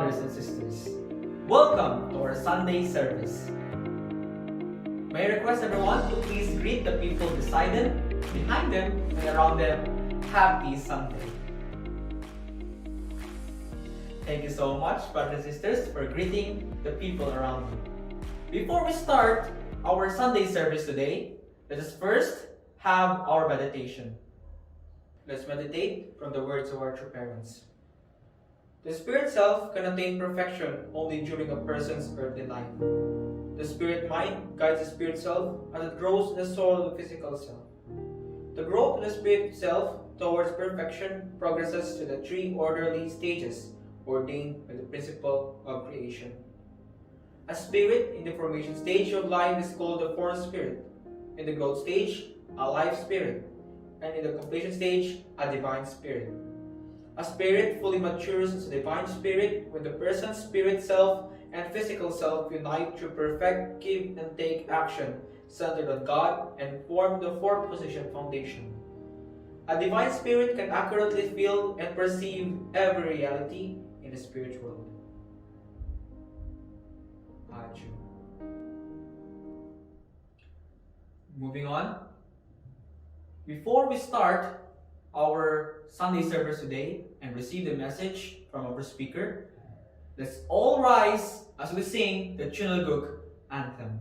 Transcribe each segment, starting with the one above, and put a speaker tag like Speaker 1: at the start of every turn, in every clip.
Speaker 1: brothers and sisters. Welcome to our Sunday service. May I request everyone to please greet the people beside them, behind them, and around them. Happy Sunday. Thank you so much, brothers and sisters, for greeting the people around you. Before we start our Sunday service today, let us first have our meditation. Let's meditate from the words of our true parents. The spirit self can attain perfection only during a person's earthly life. The spirit mind guides the spirit self as it grows in the soul of the physical self. The growth of the spirit self towards perfection progresses to the three orderly stages ordained by the principle of creation. A spirit in the formation stage of life is called the form spirit, in the growth stage, a life spirit, and in the completion stage, a divine spirit. A spirit fully matures as a divine spirit when the person's spirit self and physical self unite to perfect, give, and take action centered on God and form the fourth position foundation. A divine spirit can accurately feel and perceive every reality in the spirit world. Aju. Moving on. Before we start our Sunday service today and receive the message from our speaker, let's all rise as we sing the Chunalguk anthem.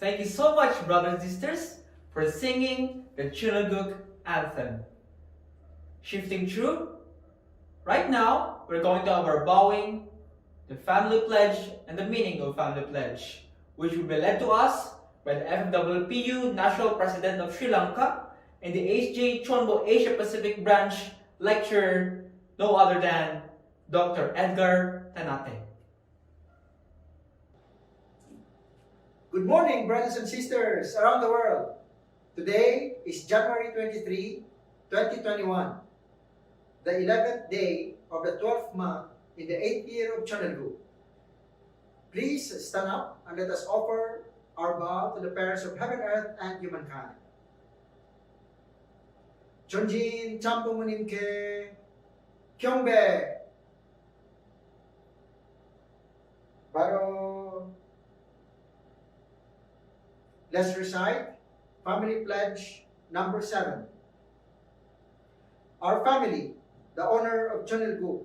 Speaker 1: Thank you so much, brothers and sisters, for singing the Chunalguk anthem. Shifting through, right now, we're going to have our bowing, the family pledge, and the meaning of family pledge, which will be led to us by the FFWPU National President of Sri Lanka and the HJ Chonbo Asia Pacific Branch lecturer, no other than Dr. Edgar Tanate.
Speaker 2: Good morning, brothers and sisters around the world. Today is January 23, 2021, the 11th day of the 12th month in the 8th year of Chonelgu. Please stand up and let us offer our bow to the parents of heaven, earth, and humankind. 전진 짬뽕님께 경배. 바로. Let's recite Family Pledge number 7. Our family, the honor of Chonelgu,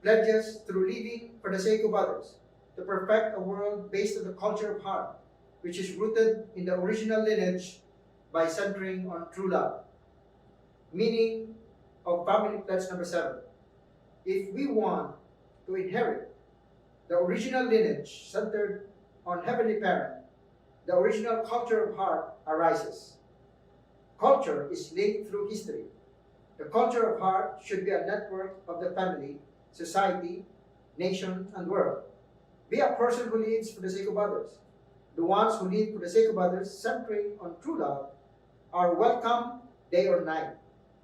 Speaker 2: pledges through living for the sake of others to perfect a world based on the culture of heart, which is rooted in the original lineage by centering on true love. Meaning of Family Pledge number 7. If we want to inherit the original lineage centered on Heavenly Parent, the original culture of heart arises. Culture is linked through history. The culture of heart should be a network of the family, society, nation, and world. Be a person who lives for the sake of others. The ones who live for the sake of others, centering on true love, are welcome day or night,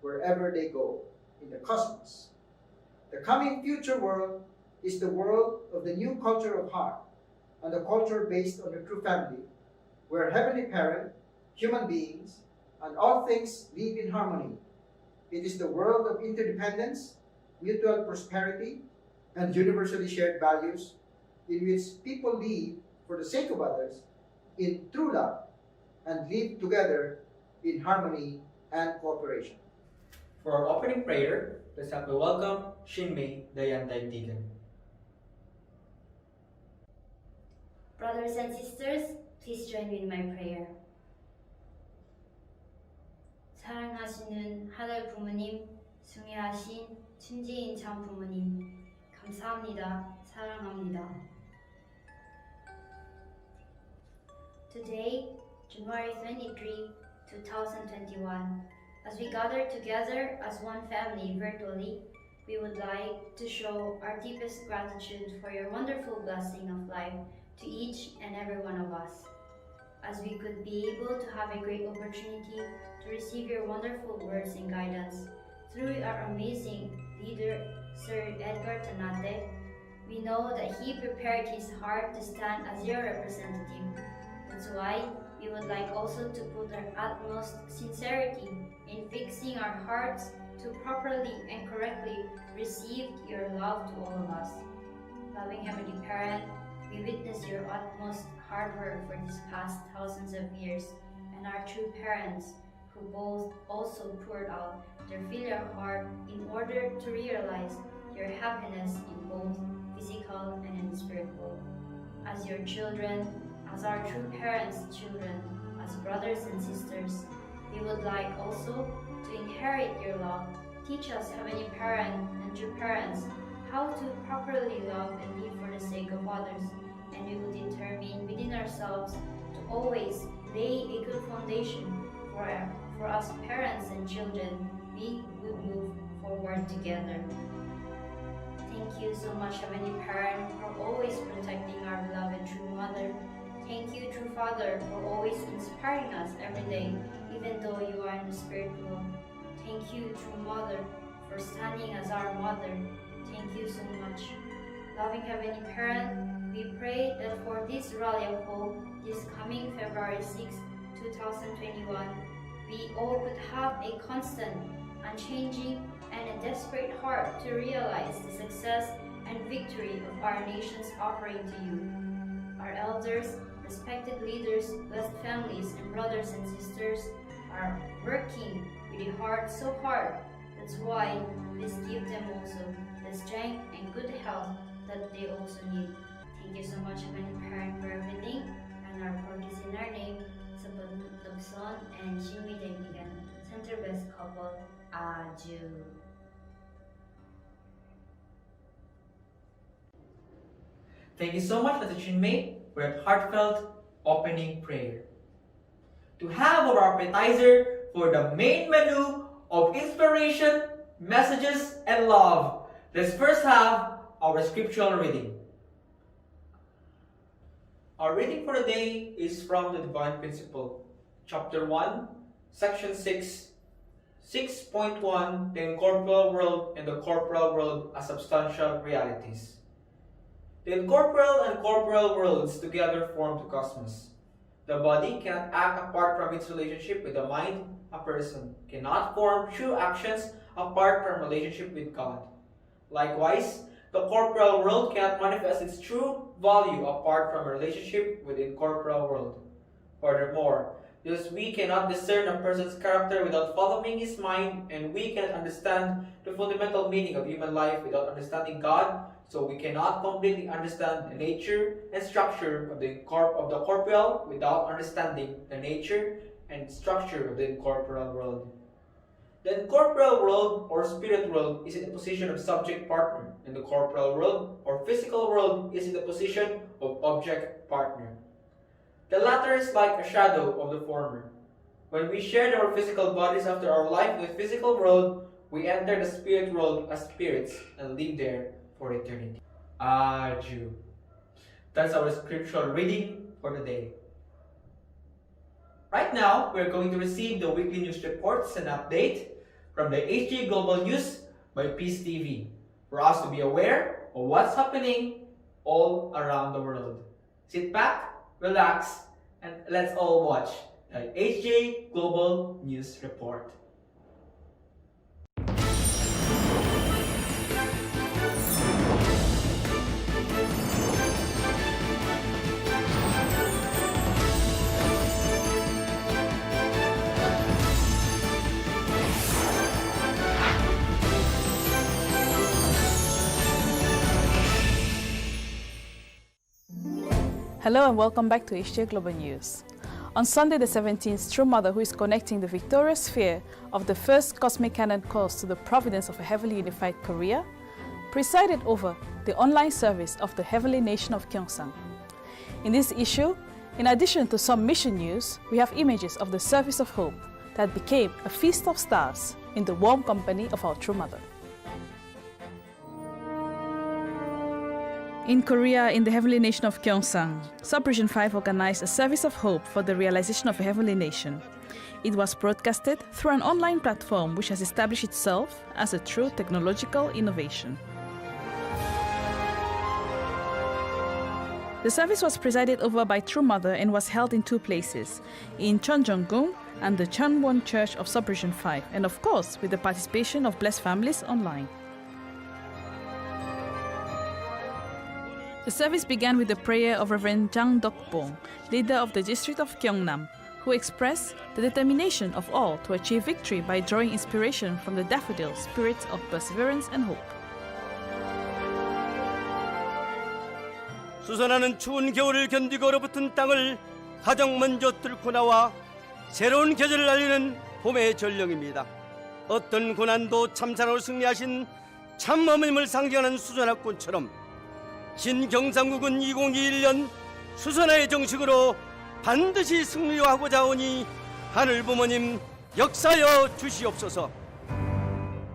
Speaker 2: wherever they go in the cosmos. The coming future world is the world of the new culture of heart, and the culture based on the true family, where Heavenly Parent, human beings, and all things live in harmony. It is the world of interdependence, mutual prosperity, and universally shared values, in which people live for the sake of others in true love and live together in harmony and cooperation.
Speaker 1: For our opening prayer, let's have a welcome Shinmei Dayan Daigdigan.
Speaker 3: Brothers and sisters, please join me in my prayer. 사랑하시는 하늘 부모님, 숭배하신 천지인 참 부모님, 감사합니다. 사랑합니다. Today, January 23, 2021, as we gather together as one family virtually, we would like to show our deepest gratitude for your wonderful blessing of life to each and every one of us, as we could be able to have a great opportunity to receive your wonderful words and guidance through our amazing leader, Sir Edgar Tanate. We know that he prepared his heart to stand as your representative. That's why we would like also to put our utmost sincerity in fixing our hearts to properly and correctly receive your love to all of us. Loving Heavenly Parent, we witness your utmost hard work for these past thousands of years, and our true parents who both also poured out their filial heart in order to realize your happiness in both physical and in spiritual. As your children, as our true parents' children, as brothers and sisters, we would like also to inherit your love. Teach us, Heavenly Parent and true parents, how to properly love and live for the sake of others, and we will determine within ourselves to always lay a good foundation for us parents and children. We would move forward together. Thank you so much, Heavenly Parent, for always protecting our beloved true Mother. Thank you, true Father, for always inspiring us every day, even though you are in the spirit world. Thank you, true Mother, for standing as our Mother. Thank you so much. Loving Heavenly Parent, we pray that for this rally of hope, this coming February 6, 2021, we all could have a constant, unchanging, and a desperate heart to realize the success and victory of our nation's offering to you. Our elders, respected leaders, blessed families, and brothers and sisters are working with a heart so hard. That's why please give them also the strength and good health that they also need. Thank you so much, Heavenly Parent, for everything, and our prayer is in our name, sa pagtutog son and Shimi Davigan, Center Best Couple, Aju.
Speaker 1: Thank you so much, Pastor Chinmay, for that heartfelt opening prayer. To have our appetizer for the main menu of inspiration, messages, and love. Let's first have our scriptural reading. Our reading for the day is from the Divine Principle, Chapter 1, Section 6, 6.1, the incorporeal world and the corporeal world as substantial realities. The incorporeal and corporeal worlds together form the cosmos. The body cannot act apart from its relationship with the mind. A person cannot form true actions apart from relationship with God. Likewise, the corporeal world cannot manifest its true value apart from a relationship with the incorporeal world. Furthermore, because we cannot discern a person's character without following his mind, and we cannot understand the fundamental meaning of human life without understanding God, so we cannot completely understand the nature and structure of the corporeal without understanding the nature and structure of the incorporeal world. The incorporeal world or spirit world is in the position of subject partner, and the corporeal world or physical world is in the position of object partner. The latter is like a shadow of the former. When we shed our physical bodies after our life in the physical world, we enter the spirit world as spirits and live there for eternity. Adieu. That's our scriptural reading for the day. Right now, we're going to receive the weekly news reports and update from the HG Global News by Peace TV for us to be aware of what's happening all around the world. Sit back, relax, and let's all watch the HG Global News Report.
Speaker 4: Hello and welcome back to HPHC Global News. On Sunday the 17th, True Mother, who is connecting the victorious sphere of the first cosmic cannon course to the providence of a heavenly unified Korea, presided over the online service of the heavenly nation of Gyeongsang. In this issue, in addition to some mission news, we have images of the service of hope that became a feast of stars in the warm company of our True Mother. In Korea, in the heavenly nation of Gyeongsang, Sub-Region 5 organized a service of hope for the realization of a heavenly nation. It was broadcasted through an online platform which has established itself as a true technological innovation. The service was presided over by True Mother and was held in two places, in Cheonjeonggung and the Cheonwon Church of Sub-Region 5, and of course with the participation of blessed families online. The service began with the prayer of Reverend Jang Dok-bong, leader of the district of Gyeongnam, who expressed the determination of all to achieve victory by drawing inspiration from the daffodil spirits of perseverance and hope.
Speaker 5: 수선하는 추운 겨울을 견디고 얼어붙은 땅을 가장 먼저 뚫고 나와 새로운 계절을 알리는 봄의 전령입니다. 어떤 고난도 참사로 승리하신 참 어머님을 상징하는 수선화꽃처럼 신경상국은 2021년 수선화의 정식으로 반드시 승리하고자 하오니 하늘 부모님 역사여 주시옵소서.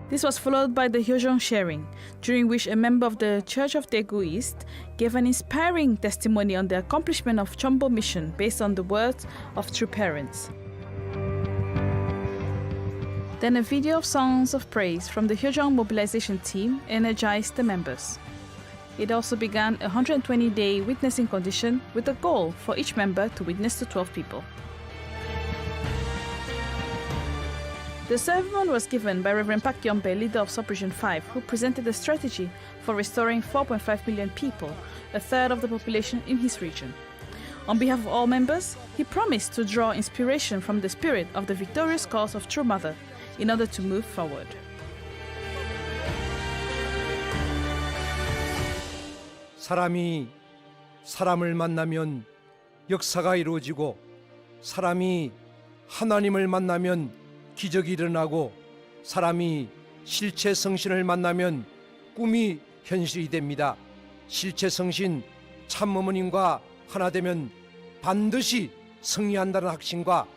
Speaker 4: This was followed by the Hyojong sharing, during which a member of the Church of Daegu East gave an inspiring testimony on the accomplishment of Chombo mission based on the words of true parents. Then a video of songs of praise from the Hyojong mobilization team energized the members. It also began a 120-day witnessing condition with a goal for each member to witness to 12 people. The sermon was given by Reverend Park Yeonbae, leader of Sub-Region 5, who presented a strategy for restoring 4.5 million people, a third of the population in his region. On behalf of all members, he promised to draw inspiration from the spirit of the victorious cause of True Mother in order to move forward.
Speaker 6: 사람이 사람을 만나면 역사가 이루어지고 사람이 하나님을 만나면 기적이 일어나고 사람이 실체 성신을 만나면 꿈이 현실이 됩니다. 실체 성신 참어머님과 하나 되면 반드시 승리한다는 확신과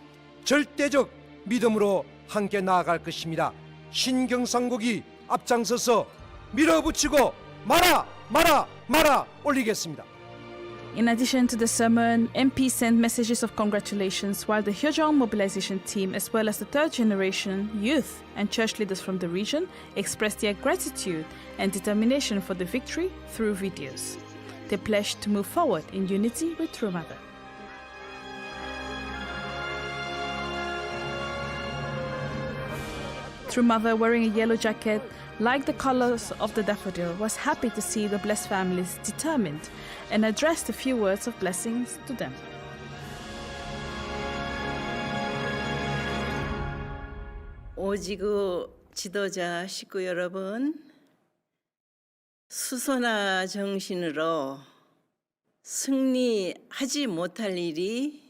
Speaker 6: 절대적 믿음으로 함께 나아갈 것입니다. 신경상국이 앞장서서 밀어붙이고 말아 올리겠습니다.
Speaker 4: In addition to the sermon, MPs sent messages of congratulations, while the Hyojong mobilization team, as well as the third generation, youth, and church leaders from the region expressed their gratitude and determination for the victory through videos. They pledged to move forward in unity with True Mother. True Mother, wearing a yellow jacket, like the colors of the daffodil, was happy to see the blessed families determined and addressed a few words of blessings to them.
Speaker 7: 오지구 지도자 식구 여러분, 수선화 정신으로 승리하지 못할 일이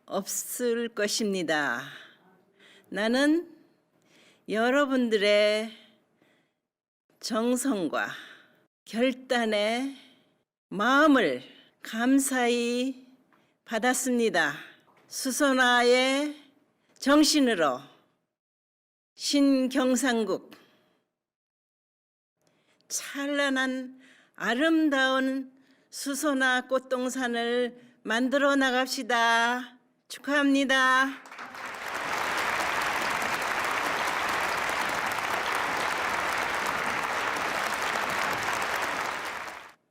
Speaker 7: 없을 것입니다. 나는 여러분들의 정성과 결단의 마음을 감사히 받았습니다. 수선화의 정신으로 신경상국 찬란한 아름다운 수선화 꽃동산을 만들어 나갑시다. 축하합니다.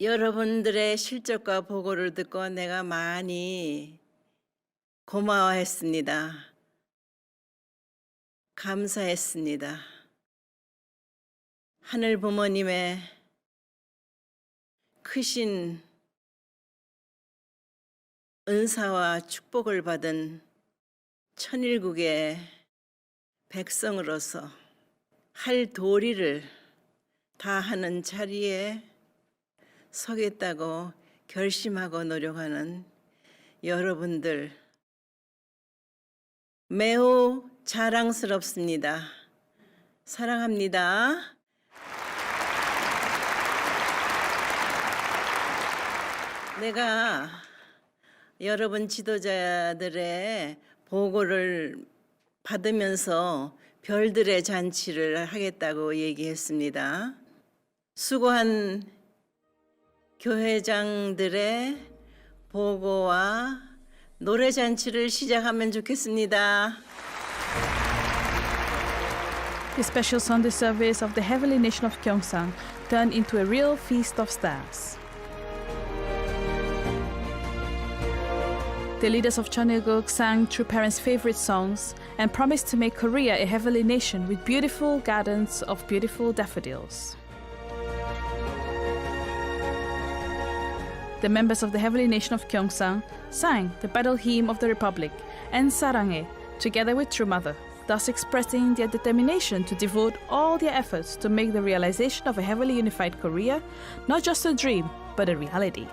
Speaker 7: 여러분들의 실적과 보고를 듣고 내가 많이 고마워했습니다. 감사했습니다. 하늘 부모님의 크신 은사와 축복을 받은 천일국의 백성으로서 할 도리를 다하는 자리에 서겠다고 결심하고 노력하는 여러분들 매우 자랑스럽습니다. 사랑합니다. 내가 여러분 지도자들의 보고를 받으면서 별들의 잔치를 하겠다고 얘기했습니다. 수고한 교회장들의 보고와 노래 잔치를 시작하면 좋겠습니다.
Speaker 4: The special Sunday service of the Heavenly Nation of Gyeongsang turned into a real feast of stars. The leaders of Cheonilguk sang True Parents' favorite songs and promised to make Korea a heavenly nation with beautiful gardens of beautiful daffodils. The members of the Heavenly Nation of Gyeongsang sang the battle hymn of the Republic and Sarange together with True Mother, thus expressing their determination to devote all their efforts to make the realization of a heavily unified Korea not just a dream, but a reality.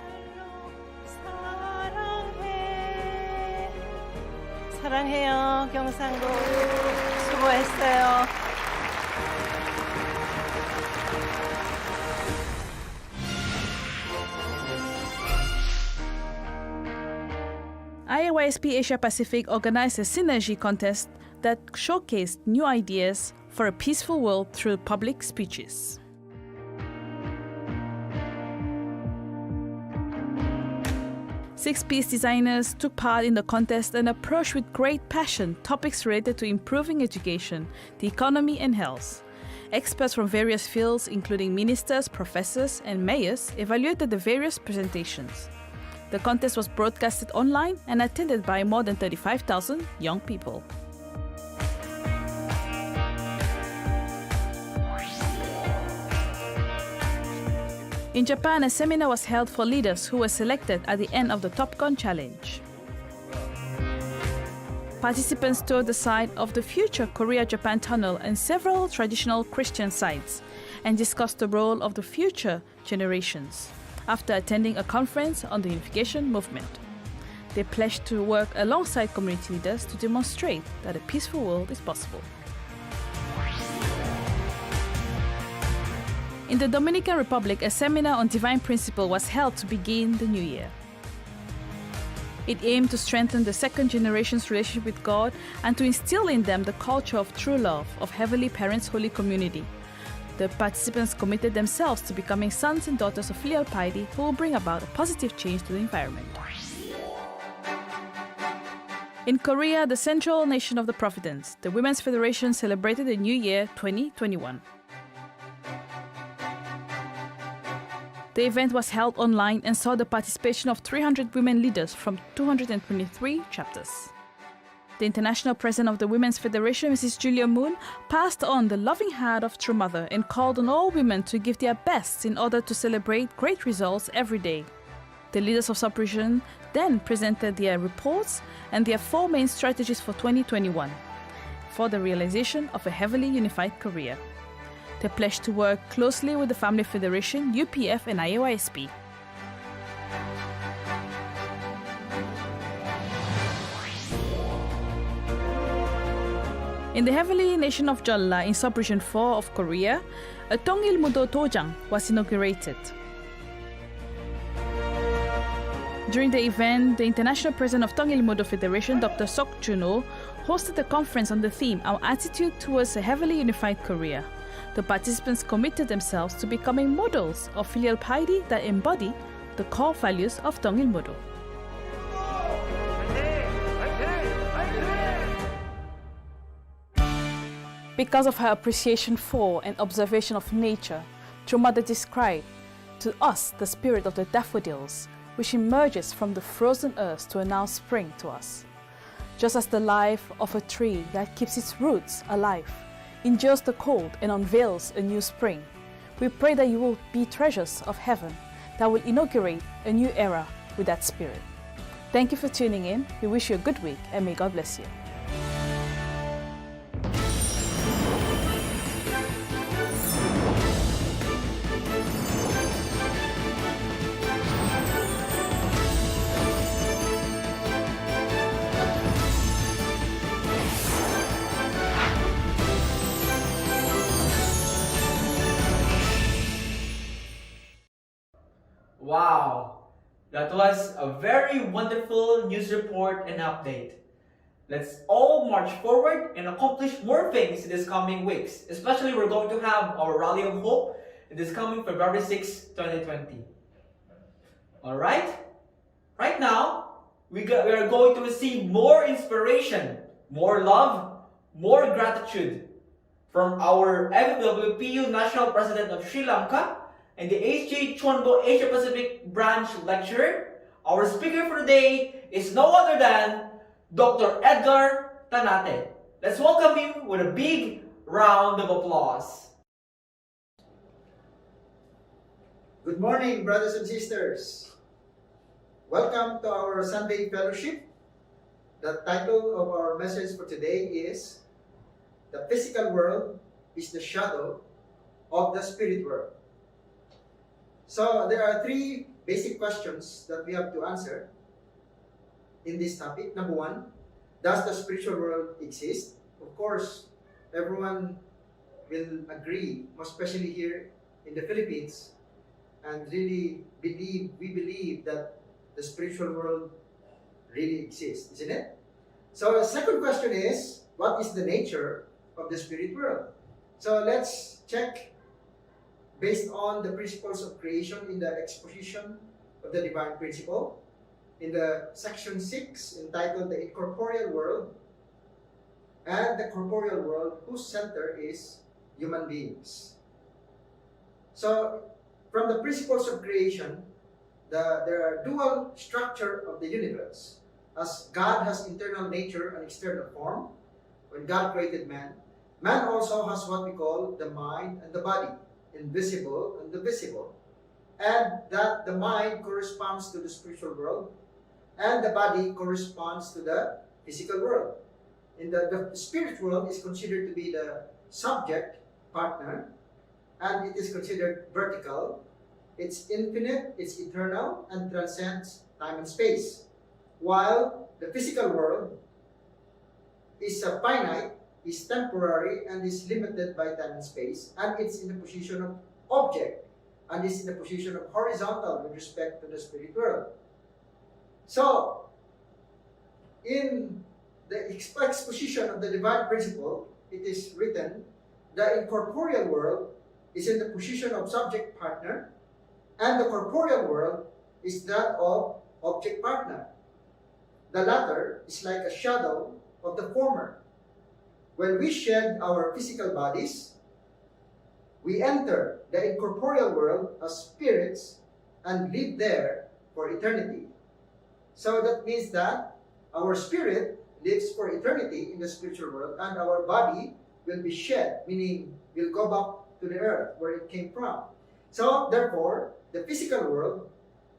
Speaker 7: 사랑해요, 경상도. 수고했어요.
Speaker 4: IAYSP Asia Pacific organized a synergy contest that showcased new ideas for a peaceful world through public speeches. Six piece designers took part in the contest and approached with great passion topics related to improving education, the economy, and health. Experts from various fields, including ministers, professors, and mayors, evaluated the various presentations. The contest was broadcasted online and attended by more than 35,000 young people. In Japan, a seminar was held for leaders who were selected at the end of the Top Gun Challenge. Participants toured the site of the future Korea-Japan Tunnel and several traditional Christian sites and discussed the role of the future generations after attending a conference on the unification movement. They pledged to work alongside community leaders to demonstrate that a peaceful world is possible. In the Dominican Republic, a seminar on divine principle was held to begin the new year. It aimed to strengthen the second generation's relationship with God and to instill in them the culture of true love of Heavenly Parents' Holy Community. The participants committed themselves to becoming sons and daughters of filial piety who will bring about a positive change to the environment. In Korea, the central nation of the Providence, the Women's Federation celebrated the New Year 2021. The event was held online and saw the participation of 300 women leaders from 223 chapters. The international president of the Women's Federation, Mrs. Julia Moon, passed on the loving heart of True Mother and called on all women to give their best in order to celebrate great results every day. The leaders of sub-region then presented their reports and their 4 main strategies for 2021 for the realization of a heavily unified Korea. They pledged to work closely with the Family Federation, UPF and IOISP. In the heavenly nation of Jeolla in sub-region 4 of Korea, a Tongil Mudo Dojang was inaugurated. During the event, the international president of Tongil Mudo Federation, Dr. Sok Juno, hosted a conference on the theme Our Attitude Towards a Heavily Unified Korea. The participants committed themselves to becoming models of filial piety that embody the core values of Tongil Mudo. Because of her appreciation for and observation of nature, True Mother described to us the spirit of the daffodils, which emerges from the frozen earth to announce spring to us. Just as the life of a tree that keeps its roots alive, endures the cold and unveils a new spring, we pray that you will be treasures of heaven that will inaugurate a new era with that spirit. Thank you for tuning in. We wish you a good week and may God bless you.
Speaker 1: Wow, that was a very wonderful news report and update. Let's all march forward and accomplish more things in this coming weeks. Especially we're going to have our Rally of Hope in this coming February 6, 2020. Alright? Right now, we are going to receive more inspiration, more love, more gratitude from our FFWPU National President of Sri Lanka and the HG Chonbo Asia Pacific Branch Lecturer. Our speaker for today is no other than Dr. Edgar Tanate. Let's welcome him with a big round of applause.
Speaker 2: Good morning, brothers and sisters. Welcome to our Sunday Fellowship. The title of our message for today is The Physical World is the Shadow of the Spirit World. So there are 3 basic questions that we have to answer in this topic. Number 1, does the spiritual world exist? Of course, everyone will agree, most especially here in the Philippines, and really we believe that the spiritual world really exists, isn't it? So the second question is, what is the nature of the spirit world? So let's check based on the principles of creation in the exposition of the divine principle. In the section 6 entitled The Incorporeal World and the Corporeal World, whose center is human beings. So from the principles of creation, there are dual structure of the universe. As God has internal nature and external form, when God created man, man also has what we call the mind and the body, invisible and the visible. And that the mind corresponds to the spiritual world, and the body corresponds to the physical world. In the spirit world is considered to be the subject partner, and it is considered vertical. It's infinite, it's eternal, and transcends time and space. While the physical world is finite, is temporary, and is limited by time and space, and it's in the position of object, and is in the position of horizontal with respect to the spirit world. So, in the exposition of the divine principle, it is written, the incorporeal world is in the position of subject partner, and the corporeal world is that of object partner. The latter is like a shadow of the former. When we shed our physical bodies, we enter the incorporeal world as spirits and live there for eternity. So that means that our spirit lives for eternity in the spiritual world, and our body will be shed, meaning will go back to the earth where it came from. So therefore, the physical world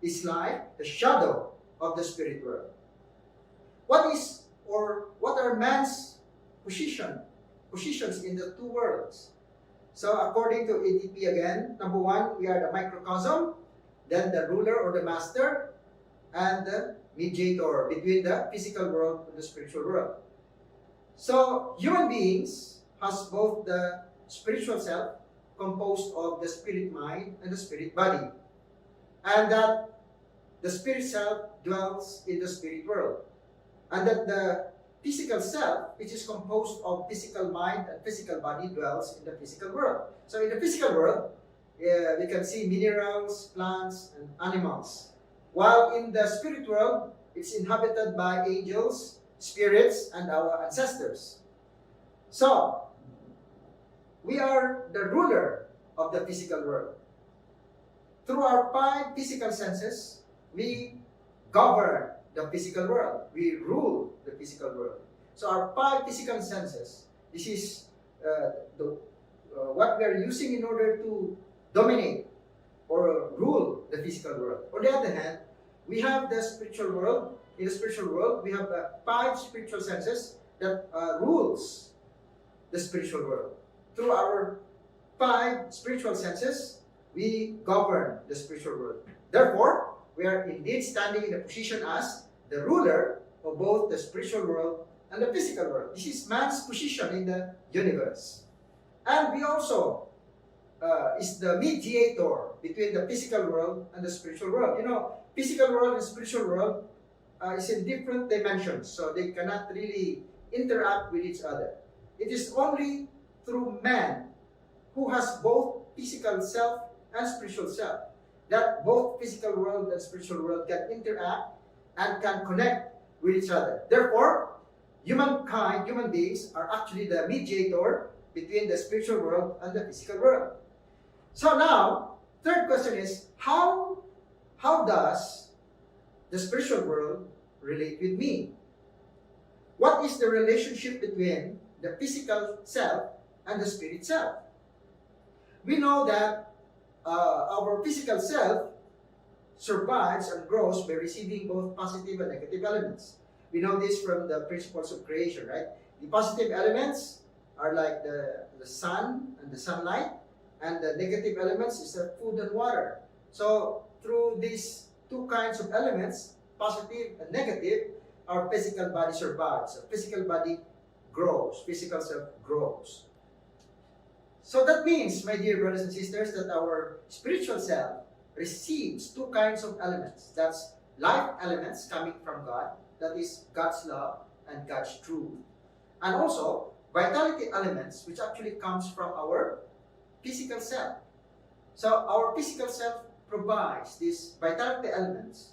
Speaker 2: is like the shadow of the spirit world. What are man's positions in the two worlds? So according to ADP again, number one, we are the microcosm, then the ruler or the master, and the mediator between the physical world and the spiritual world. So human beings has both the spiritual self, composed of the spirit mind and the spirit body, and that the spirit self dwells in the spirit world, and that the physical self, which is composed of physical mind and physical body, dwells in the physical world. So in the physical world, we can see minerals, plants, and animals. While in the spirit world, it's inhabited by angels, spirits, and our ancestors. So, we are the ruler of the physical world. Through our 5 physical senses, we govern the physical world. We rule the physical world. So our 5 physical senses, this is what we are using in order to dominate or rule the physical world. On the other hand, we have the spiritual world. In the spiritual world, we have the 5 spiritual senses that rules the spiritual world. Through our 5 spiritual senses, we govern the spiritual world. Therefore, we are indeed standing in a position as the ruler of both the spiritual world and the physical world. This is man's position in the universe. And we also is the mediator between the physical world and the spiritual world. You know, physical world and spiritual world is in different dimensions, so they cannot really interact with each other. It is only through man who has both physical self and spiritual self that both physical world and spiritual world can interact and can connect with each other. Therefore, human beings are actually the mediator between the spiritual world and the physical world. So now, third question is, how does the spiritual world relate with me? What is the relationship between the physical self and the spirit self? We know that our physical self survives and grows by receiving both positive and negative elements. We know this from the principles of creation, right? The positive elements are like the sun and the sunlight, and the negative elements is the food and water. So through these 2 kinds of elements, positive and negative, our physical body survives. Our physical body grows, physical self grows. So that means, my dear brothers and sisters, that our spiritual self receives 2 kinds of elements. That's life elements coming from God, that is God's love and God's truth. And also, vitality elements, which actually comes from our physical self. So our physical self provides these vitality elements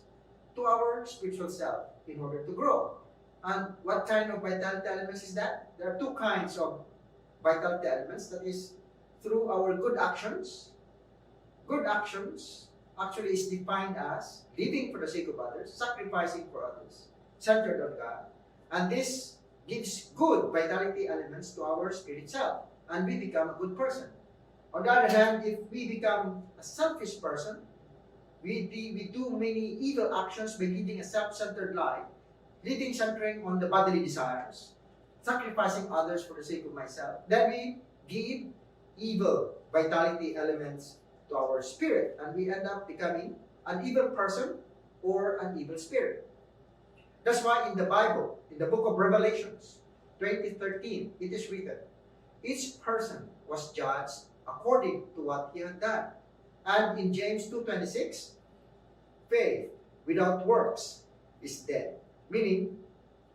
Speaker 2: to our spiritual self in order to grow. And what kind of vitality elements is that? There are 2 kinds of vitality elements, that is through our good actions. Good actions actually is defined as living for the sake of others, sacrificing for others, centered on God. And this gives good vitality elements to our spirit self, and we become a good person. On the other hand, if we become a selfish person, we do many evil actions by living a self-centered life, living centering on the bodily desires, sacrificing others for the sake of myself, then we give evil vitality elements to our spirit, and we end up becoming an evil person or an evil spirit. That's why in the Bible, in the book of Revelations 20:13, it is written, each person was judged according to what he had done. And in James 2:26, faith without works is dead. Meaning,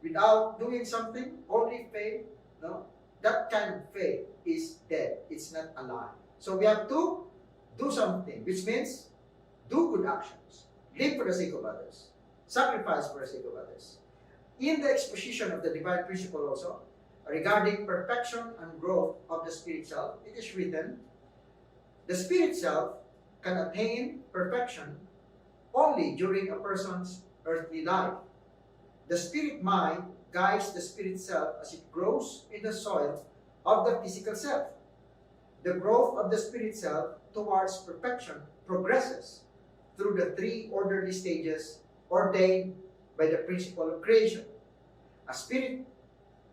Speaker 2: without doing something, only faith, no, that kind of faith is dead. It's not alive. So we have to do something, which means do good actions, live for the sake of others, sacrifice for the sake of others. In the exposition of the divine principle also, regarding perfection and growth of the spirit self, it is written, the spirit self can attain perfection only during a person's earthly life. The spirit mind guides the spirit self as it grows in the soil of the physical self. The growth of the spirit self towards perfection progresses through the three orderly stages ordained by the principle of creation. A spirit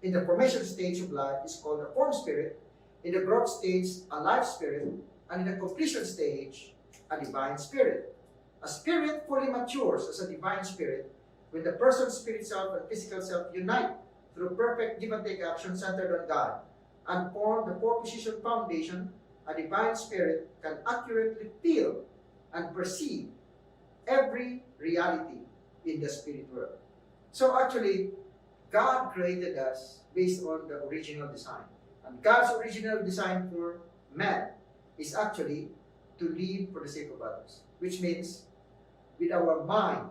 Speaker 2: in the formation stage of life is called a form spirit, in the growth stage a life spirit, and in the completion stage a divine spirit. A spirit fully matures as a divine spirit when the person's spirit self and physical self unite through perfect give and take action centered on God and form the four-position foundation. A divine spirit can accurately feel and perceive every reality in the spirit world. So actually, God created us based on the original design. And God's original design for man is actually to live for the sake of others, which means with our mind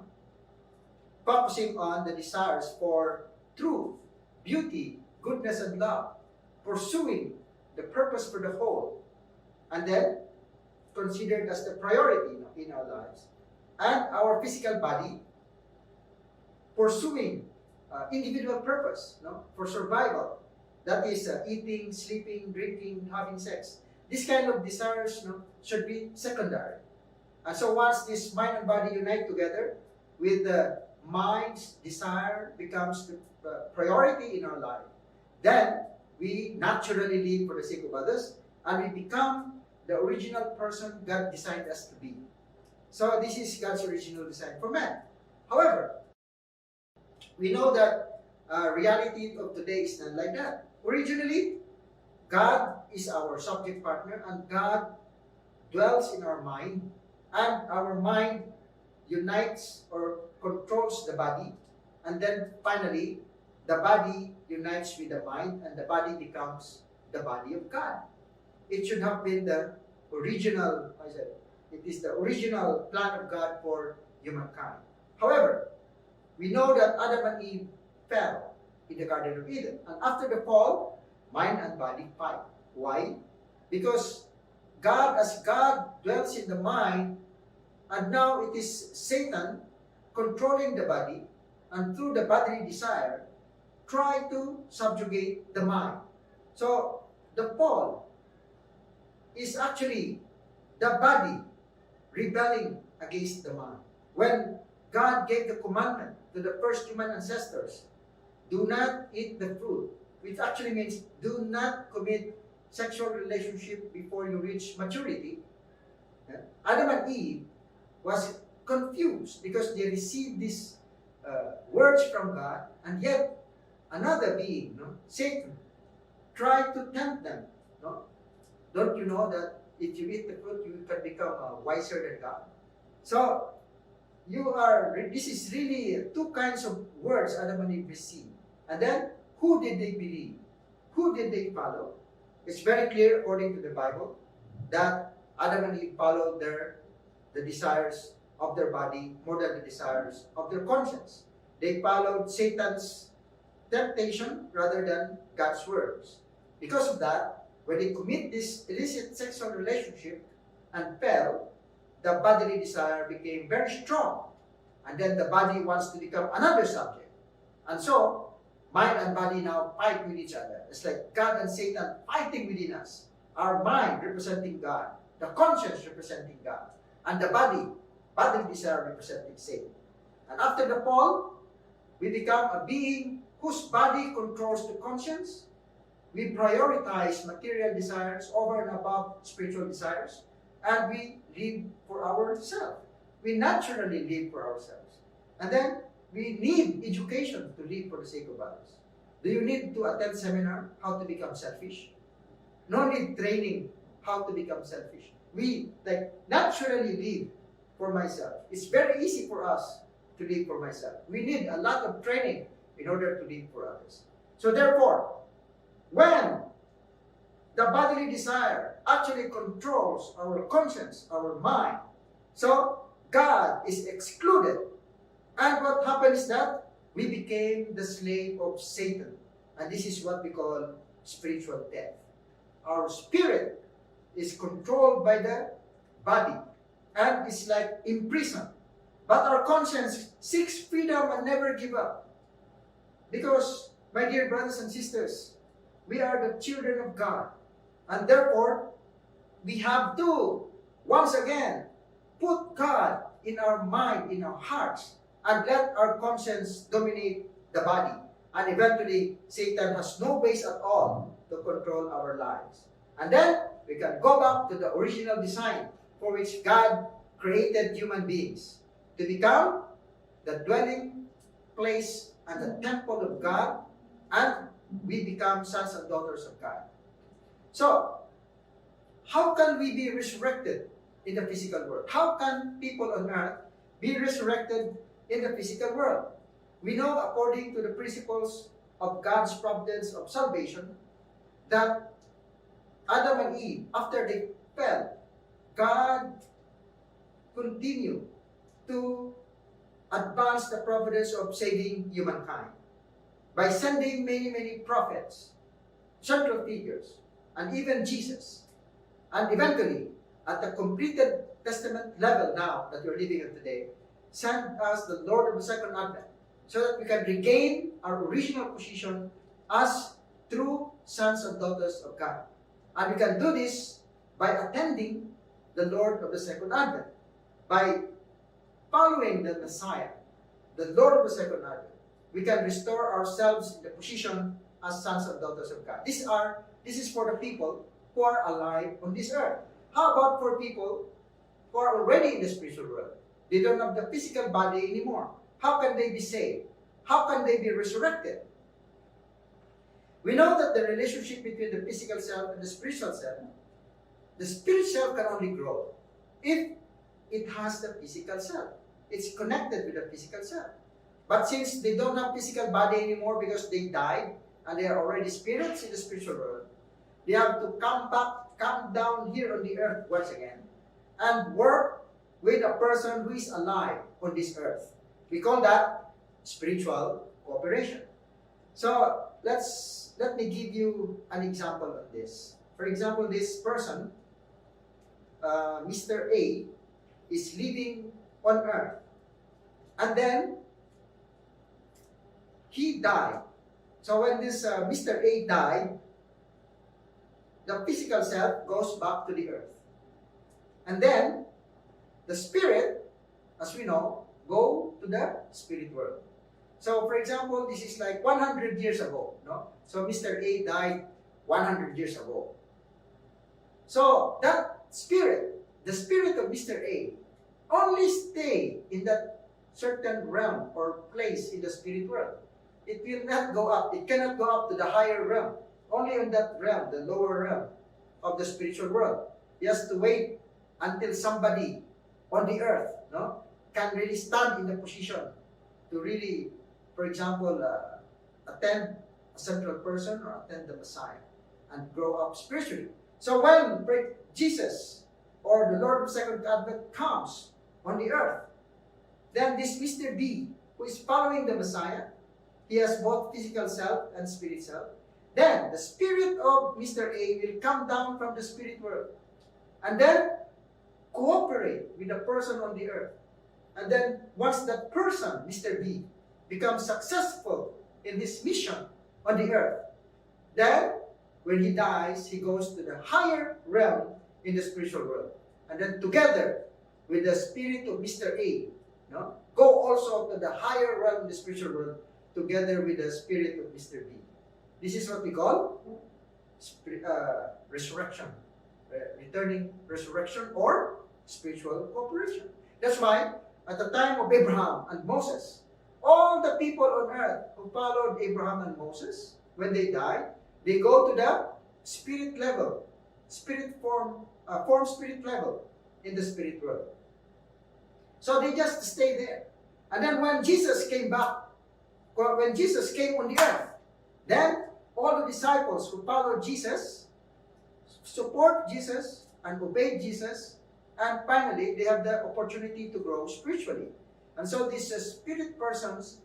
Speaker 2: focusing on the desires for truth, beauty, goodness, and love, pursuing the purpose for the whole, and then considered as the priority in our lives, and our physical body pursuing individual purpose, for survival. That is eating, sleeping, drinking, having sex. This kind of desires should be secondary. And so once this mind and body unite together, with the mind's desire becomes the priority in our life, then we naturally live for the sake of others, and we become the original person God designed us to be. So this is God's original design for man. However, we know that reality of today is not like that. Originally, God is our subject partner, and God dwells in our mind, and our mind unites or controls the body, and then finally, the body unites with the mind, and the body becomes the body of God. It should have been the original, it is the original plan of God for humankind. However, we know that Adam and Eve fell in the Garden of Eden. And after the fall, mind and body fight. Why? Because as God dwells in the mind, and now it is Satan controlling the body, and through the bodily desire, try to subjugate the mind. So, the fall is actually the body rebelling against the mind. When God gave the commandment to the first human ancestors, do not eat the fruit, which actually means do not commit sexual relationship before you reach maturity. Adam and Eve was confused because they received these words from God, and yet another being, Satan, tried to tempt them. Don't you know that if you eat the fruit, you can become wiser than God? So, this is really two kinds of words Adam and Eve received. And then, who did they believe? Who did they follow? It's very clear according to the Bible that Adam and Eve followed the desires of their body more than the desires of their conscience. They followed Satan's temptation rather than God's words. Because of that, when they commit this illicit sexual relationship and fell, the bodily desire became very strong. And then the body wants to become another subject. And so, mind and body now fight with each other. It's like God and Satan fighting within us. Our mind representing God, the conscience representing God, and the bodily desire representing Satan. And after the fall, we become a being whose body controls the conscience. We prioritize material desires over and above spiritual desires, and we live for ourselves. We naturally live for ourselves. And then, we need education to live for the sake of others. Do you need to attend seminar how to become selfish? No need training how to become selfish. We naturally live for myself. It's very easy for us to live for myself. We need a lot of training in order to live for others. So therefore, when the bodily desire actually controls our conscience, our mind, so God is excluded. And what happened is that we became the slave of Satan. And this is what we call spiritual death. Our spirit is controlled by the body and is like imprisoned. But our conscience seeks freedom and never give up. Because, my dear brothers and sisters, we are the children of God. And therefore, we have to, once again, put God in our mind, in our hearts, and let our conscience dominate the body. And eventually, Satan has no base at all to control our lives. And then, we can go back to the original design for which God created human beings, to become the dwelling place and the temple of God, and we become sons and daughters of God. So, how can we be resurrected in the physical world? How can people on earth be resurrected in the physical world? We know, according to the principles of God's providence of salvation, that Adam and Eve, after they fell, God continued to advance the providence of saving humankind by sending many, many prophets, central figures, and even Jesus. And eventually, at the completed Testament level now that we're living in today, send us the Lord of the Second Advent so that we can regain our original position as true sons and daughters of God. And we can do this by attending the Lord of the Second Advent, by following the Messiah, the Lord of the Second Advent. We can restore ourselves in the position as sons and daughters of God. This is for the people who are alive on this earth. How about for people who are already in the spiritual world? They don't have the physical body anymore. How can they be saved? How can they be resurrected? We know that the relationship between the physical self and the spiritual self, the spirit self can only grow if it has the physical self. It's connected with the physical self. But since they don't have physical body anymore because they died and they are already spirits in the spiritual world, they have to come down here on the earth once again and work with a person who is alive on this earth. We call that spiritual cooperation. So let me give you an example of this. For example, this person, Mr. A, is living on earth. And then, he died. So when this Mr. A died, the physical self goes back to the earth. And then, the spirit, as we know, go to the spirit world. So, for example, this is like 100 years ago, no? So, Mr. A died 100 years ago. So, that spirit, the spirit of Mr. A, only stay in that certain realm or place in the spirit world. It will not go up. It cannot go up to the higher realm. Only in that realm, the lower realm of the spiritual world. He has to wait until somebody on the earth, no, can really stand in the position to really, for example, attend a central person or attend the Messiah and grow up spiritually. So when Jesus or the Lord of the Second Advent comes on the earth, then this Mr. B, who is following the Messiah, he has both physical self and spirit self. Then the spirit of Mr. A will come down from the spirit world and then cooperate with the person on the earth. And then once that person, Mr. B, becomes successful in his mission on the earth, then when he dies, he goes to the higher realm in the spiritual world. And then together with the spirit of Mr. A, no, go also to the higher realm in the spiritual world together with the spirit of Mr. B. This is what we call resurrection, returning resurrection or spiritual cooperation. That's why at the time of Abraham and Moses, all the people on earth who followed Abraham and Moses, when they died, they go to the spirit level, form spirit level in the spirit world. So they just stay there. And then when Jesus came back when Jesus came on the earth, then all the disciples who followed Jesus, support Jesus, and obeyed Jesus, and finally they have the opportunity to grow spiritually. And so these spirit persons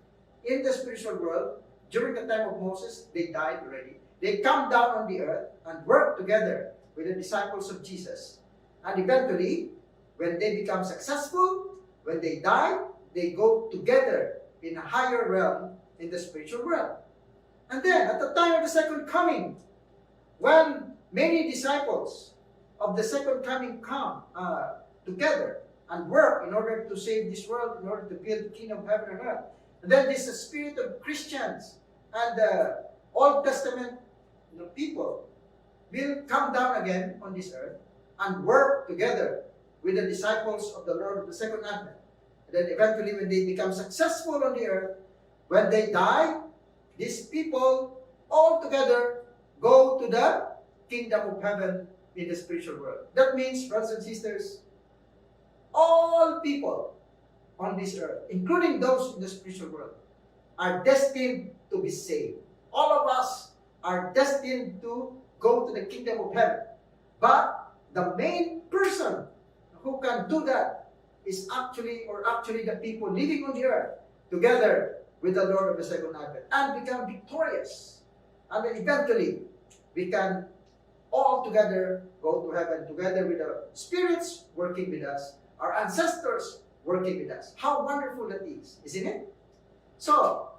Speaker 2: in the spiritual world, during the time of Moses, they died already. They come down on the earth and work together with the disciples of Jesus. And eventually, when they become successful, when they die, they go together in a higher realm in the spiritual realm. And then, at the time of the second coming, when many disciples of the second coming come together and work in order to save this world, in order to build the kingdom of heaven and earth, and then this spirit of Christians and the Old Testament people will come down again on this earth and work together with the disciples of the Lord of the second advent. And then eventually when they become successful on the earth, when they die, these people all together go to the kingdom of heaven in the spiritual world. That means, brothers and sisters, all people on this earth, including those in the spiritual world, are destined to be saved. All of us are destined to go to the kingdom of heaven. But the main person who can do that is actually the people living on the earth together with the Lord of the second advent and become victorious. And then eventually we can all together go to heaven together with the spirits working with us, our ancestors working with us. How wonderful that is, isn't it? So,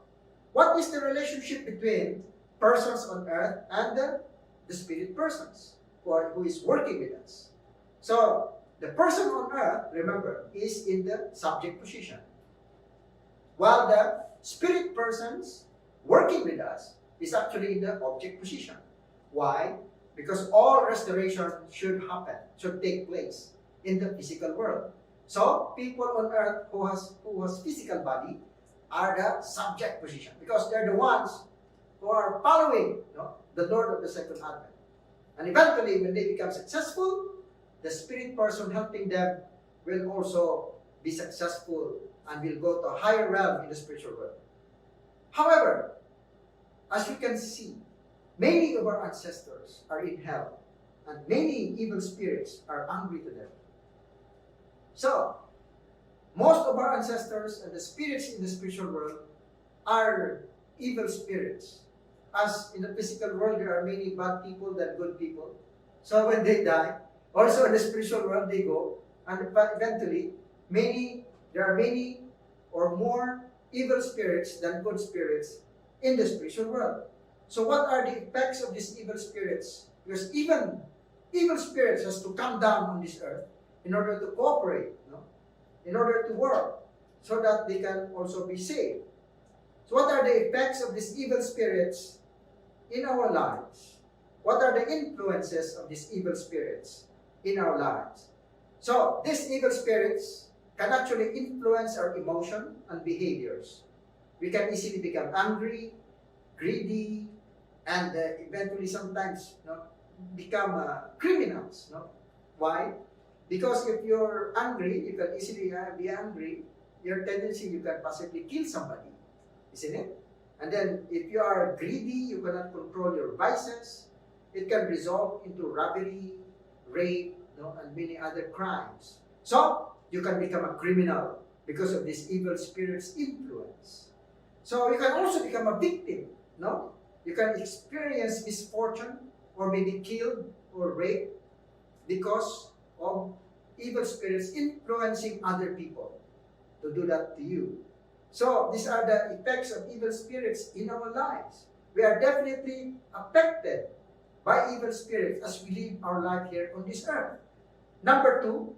Speaker 2: what is the relationship between persons on earth and the spirit persons who is working with us? So, the person on earth, remember, is in the subject position, while the spirit persons working with us is actually in the object position. Why? Because all restoration should happen, should take place in the physical world. So, people on earth who has physical body are the subject position, because they're the ones who are following the Lord of the second advent. And eventually, when they become successful, the spirit person helping them will also be successful and will go to a higher realm in the spiritual world. However, as you can see, many of our ancestors are in hell, and many evil spirits are angry to them. So, most of our ancestors and the spirits in the spiritual world are evil spirits. As in the physical world, there are many bad people than good people. So when they die, also in the spiritual world they go, and eventually, there are many or more evil spirits than good spirits in the spiritual world. So what are the effects of these evil spirits? Because even evil spirits has to come down on this earth in order to cooperate, in order to work, so that they can also be saved. So what are the effects of these evil spirits in our lives? What are the influences of these evil spirits in our lives? So these evil spirits can actually influence our emotion and behaviors. We can easily become angry, greedy, and eventually sometimes become criminals. Why? Because if you're angry, you can easily be angry. Your tendency, you can possibly kill somebody, isn't it? And then if you are greedy, you cannot control your vices. It can result into robbery, rape, and many other crimes. So you can become a criminal because of this evil spirit's influence. So you can also become a victim. You can experience misfortune or maybe killed or raped because of evil spirits influencing other people to do that to you. So these are the effects of evil spirits in our lives. We are definitely affected by evil spirits as we live our life here on this earth. Number two,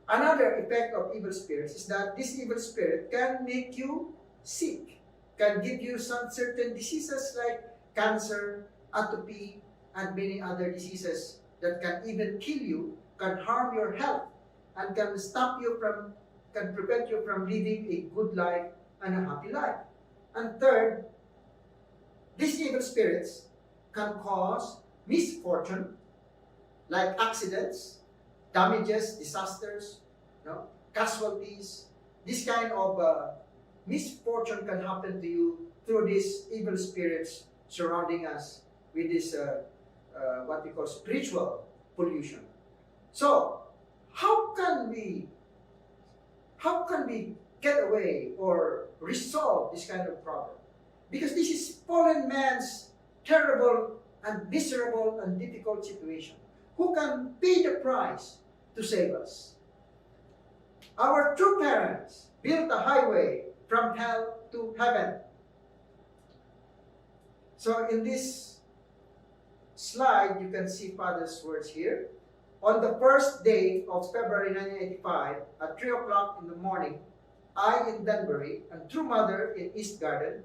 Speaker 2: another effect of evil spirits is that this evil spirit can make you sick, can give you some certain diseases like cancer, atopy, and many other diseases that can even kill you, can harm your health, and can prevent you from living a good life and a happy life. And third, these evil spirits can cause misfortune, like accidents, damages, disasters, casualties, this kind of misfortune can happen to you through these evil spirits surrounding us with this what we call spiritual pollution. So how can we get away or resolve this kind of problem? Because this is fallen man's terrible and miserable and difficult situation. Who can pay the price to save us? Our true parents built a highway from hell to heaven. So in this slide, you can see Father's words here. On the first day of February 1985, at 3 o'clock in the morning, I in Danbury and True Mother in East Garden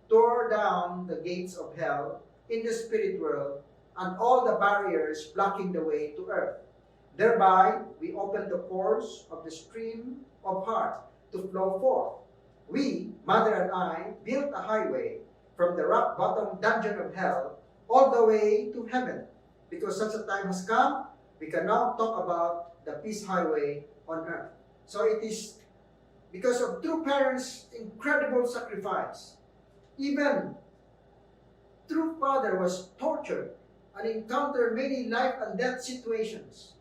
Speaker 2: tore down the gates of hell in the spirit world and all the barriers blocking the way to earth. Thereby, we opened the course of the stream of heart to flow forth. We, Mother and I, built a highway from the rock-bottom dungeon of hell all the way to heaven. Because such a time has come, we can now talk about the peace highway on earth. So it is because of True Parents' incredible sacrifice. Even True Father was tortured and encountered many life and death situations.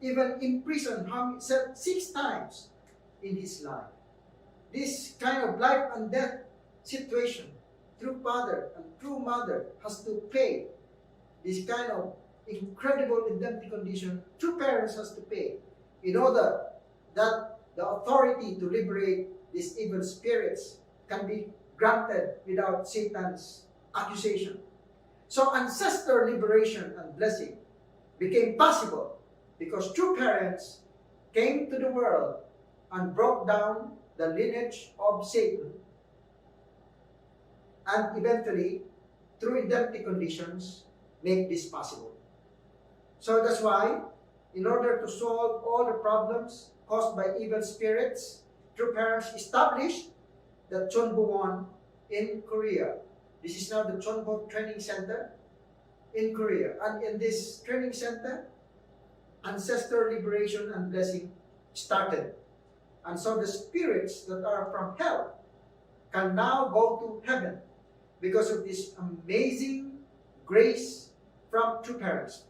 Speaker 2: Even imprisoned 6 times in his life. This kind of life and death situation, True Father and True Mother has to pay. This kind of incredible indemnity condition, True Parents has to pay in order that the authority to liberate these evil spirits can be granted without Satan's accusation. So ancestor liberation and blessing became possible because True Parents came to the world and broke down the lineage of Satan, and eventually, through indemnity conditions, make this possible. So that's why, in order to solve all the problems caused by evil spirits, True Parents established the Chonbowon in Korea. This is now the Chonbo Training Center in Korea. And in this training center, ancestor liberation and blessing started. And so the spirits that are from hell can now go to heaven because of this amazing grace from True Parents.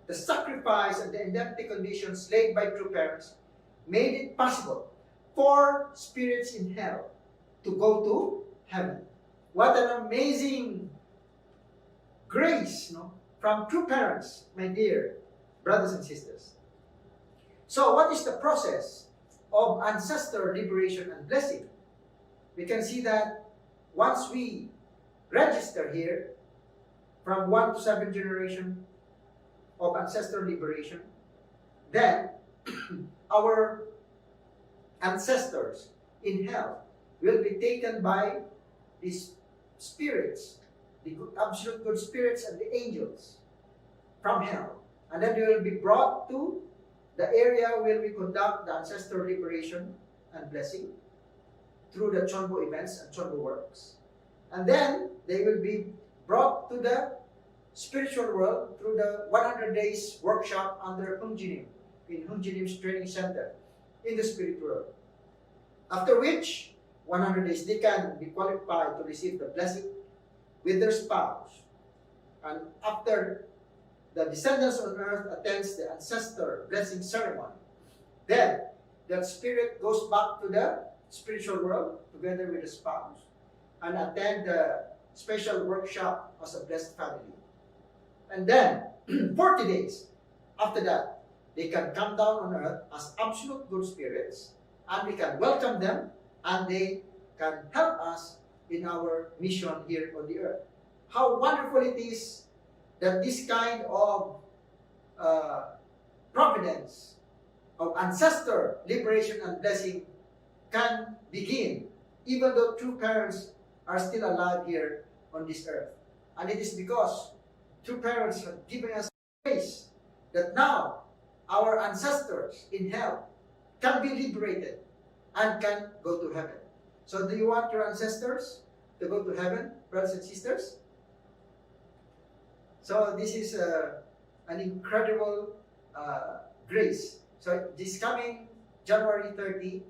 Speaker 2: The sacrifice and the indemnity conditions laid by True Parents made it possible for spirits in hell to go to heaven. What an amazing grace, from True Parents, my dear brothers and sisters. So what is the process of ancestor liberation and blessing? We can see that once we register here from 1 to 7 generation of ancestor liberation, then our ancestors in hell will be taken by these spirits, the absolute good spirits and the angels from hell. And then they will be brought to the area where we conduct the ancestor liberation and blessing through the Chonbo events and Chonbo works. And then they will be brought to the spiritual world through the 100 days workshop under Hungjinim, in Hungjinim's training center in the spirit world. After which, 100 days, they can be qualified to receive the blessing with their spouse. And after the descendants on earth attends the ancestor blessing ceremony, then that spirit goes back to the spiritual world together with the spouse and attend the special workshop as a blessed family. And then, 40 days after that, they can come down on earth as absolute good spirits, and we can welcome them, and they can help us in our mission here on the earth. How wonderful it is that this kind of providence of ancestor liberation and blessing can begin, even though True Parents are still alive here on this earth. And it is because True Parents have given us grace that now our ancestors in hell can be liberated and can go to heaven. So do you want your ancestors to go to heaven, brothers and sisters? So this is an incredible grace. So this coming January 30,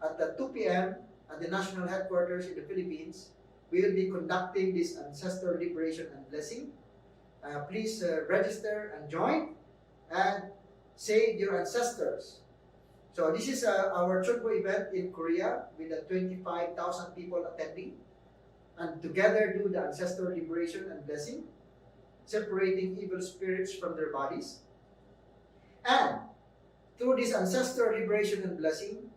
Speaker 2: at 2 p.m. at the national headquarters in the Philippines, we will be conducting this ancestor liberation and blessing. Please register and join and save your ancestors. So this is our Chunbo event in Korea with 25,000 people attending, and together do the ancestor liberation and blessing, separating evil spirits from their bodies. And through this ancestor liberation and blessing,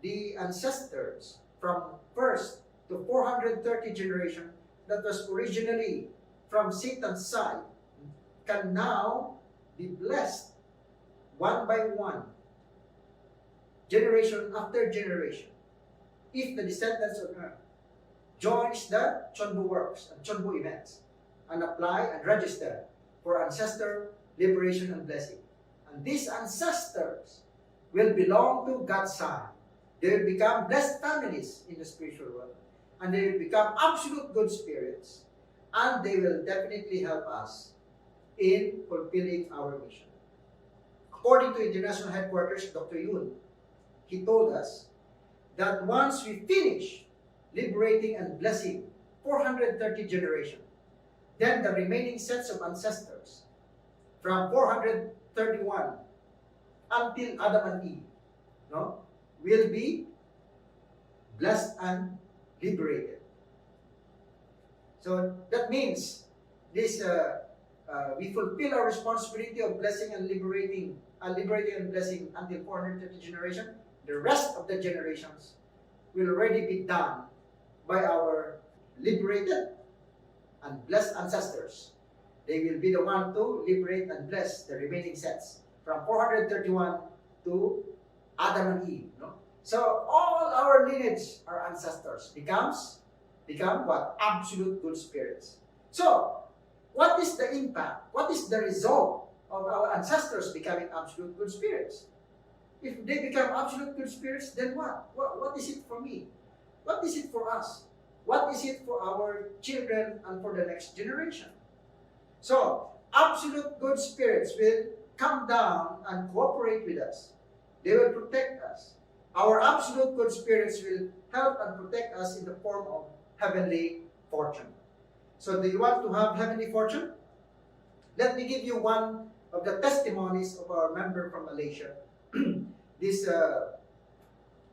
Speaker 2: the ancestors from first to 430 generation that was originally from Satan's side can now be blessed one by one, generation after generation, if the descendants on earth joins the Chunbo works and Chunbo events and apply and register for ancestor liberation and blessing. And these ancestors will belong to God's side. They will become blessed families in the spiritual world, and they will become absolute good spirits, and they will definitely help us in fulfilling our mission. According to International Headquarters, Dr. Yun, he told us that once we finish liberating and blessing 430 generations, then the remaining sets of ancestors from 431 until Adam and Eve, will be blessed and liberated. So that means this we fulfill our responsibility of blessing and liberating and blessing until 430 generation. The rest of the generations will already be done by our liberated and blessed ancestors. They will be the one to liberate and bless the remaining sets from 431 to Adam and Eve. So all our lineage, our ancestors, become what? Absolute good spirits. So what is the impact? What is the result of our ancestors becoming absolute good spirits? If they become absolute good spirits, then what? What is it for me? What is it for us? What is it for our children and for the next generation? So absolute good spirits will come down and cooperate with us. They will protect us. Our absolute good spirits will help and protect us in the form of heavenly fortune. So do you want to have heavenly fortune? Let me give you one of the testimonies of our member from Malaysia. This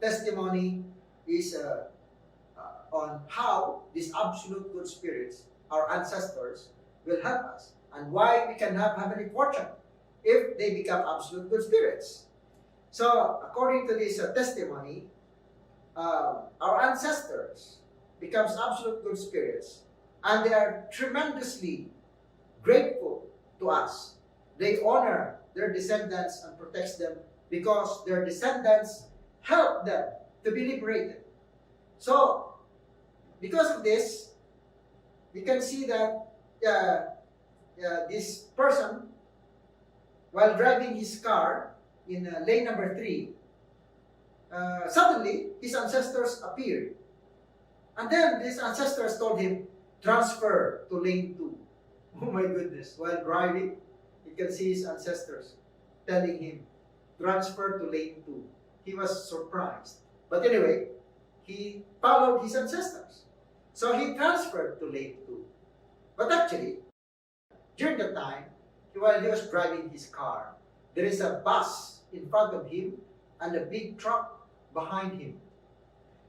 Speaker 2: testimony is on how these absolute good spirits, our ancestors, will help us, and why we can have heavenly fortune if they become absolute good spirits. So, according to this testimony, our ancestors becomes absolute good spirits, and they are tremendously grateful to us. They honor their descendants and protects them because their descendants help them to be liberated. So, because of this, we can see that this person, while driving his car in lane number 3, suddenly his ancestors appeared. And then these ancestors told him, transfer to lane 2. Oh my goodness, while driving, you can see his ancestors telling him, transfer to lane 2. He was surprised. But anyway, he followed his ancestors. So he transferred to lane 2. But actually, during the time, while he was driving his car, there is a bus in front of him and a big truck behind him.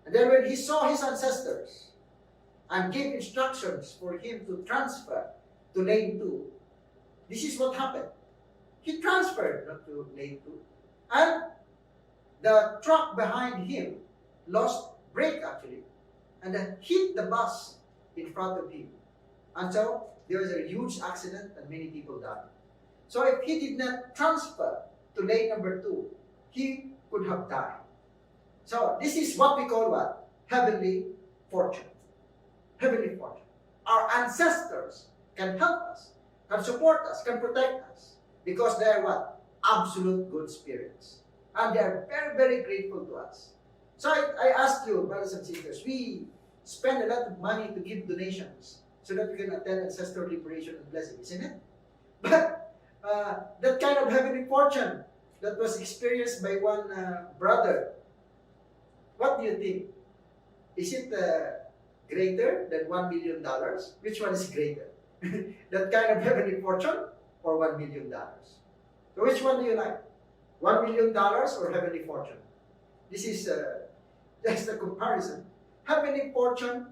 Speaker 2: And then when he saw his ancestors and gave instructions for him to transfer to lane 2, this is what happened. He transferred to lane 2, and the truck behind him lost brake actually, and then hit the bus in front of him. And so there was a huge accident and many people died. So if he did not transfer to lane number 2, he could have died. So this is what we call what? Heavenly fortune. Heavenly fortune. Our ancestors can help us, can support us, can protect us, because they are what? Absolute good spirits. And they are very, very grateful to us. So I ask you, brothers and sisters, we spend a lot of money to give donations so that we can attend ancestral liberation and blessing, isn't it? But that kind of heavenly fortune that was experienced by one brother What do you think? Is it greater than $1 million? Which one is greater? That kind of heavenly fortune or $1 million? So which one do you like? $1 million or heavenly fortune? This is just a comparison. Heavenly fortune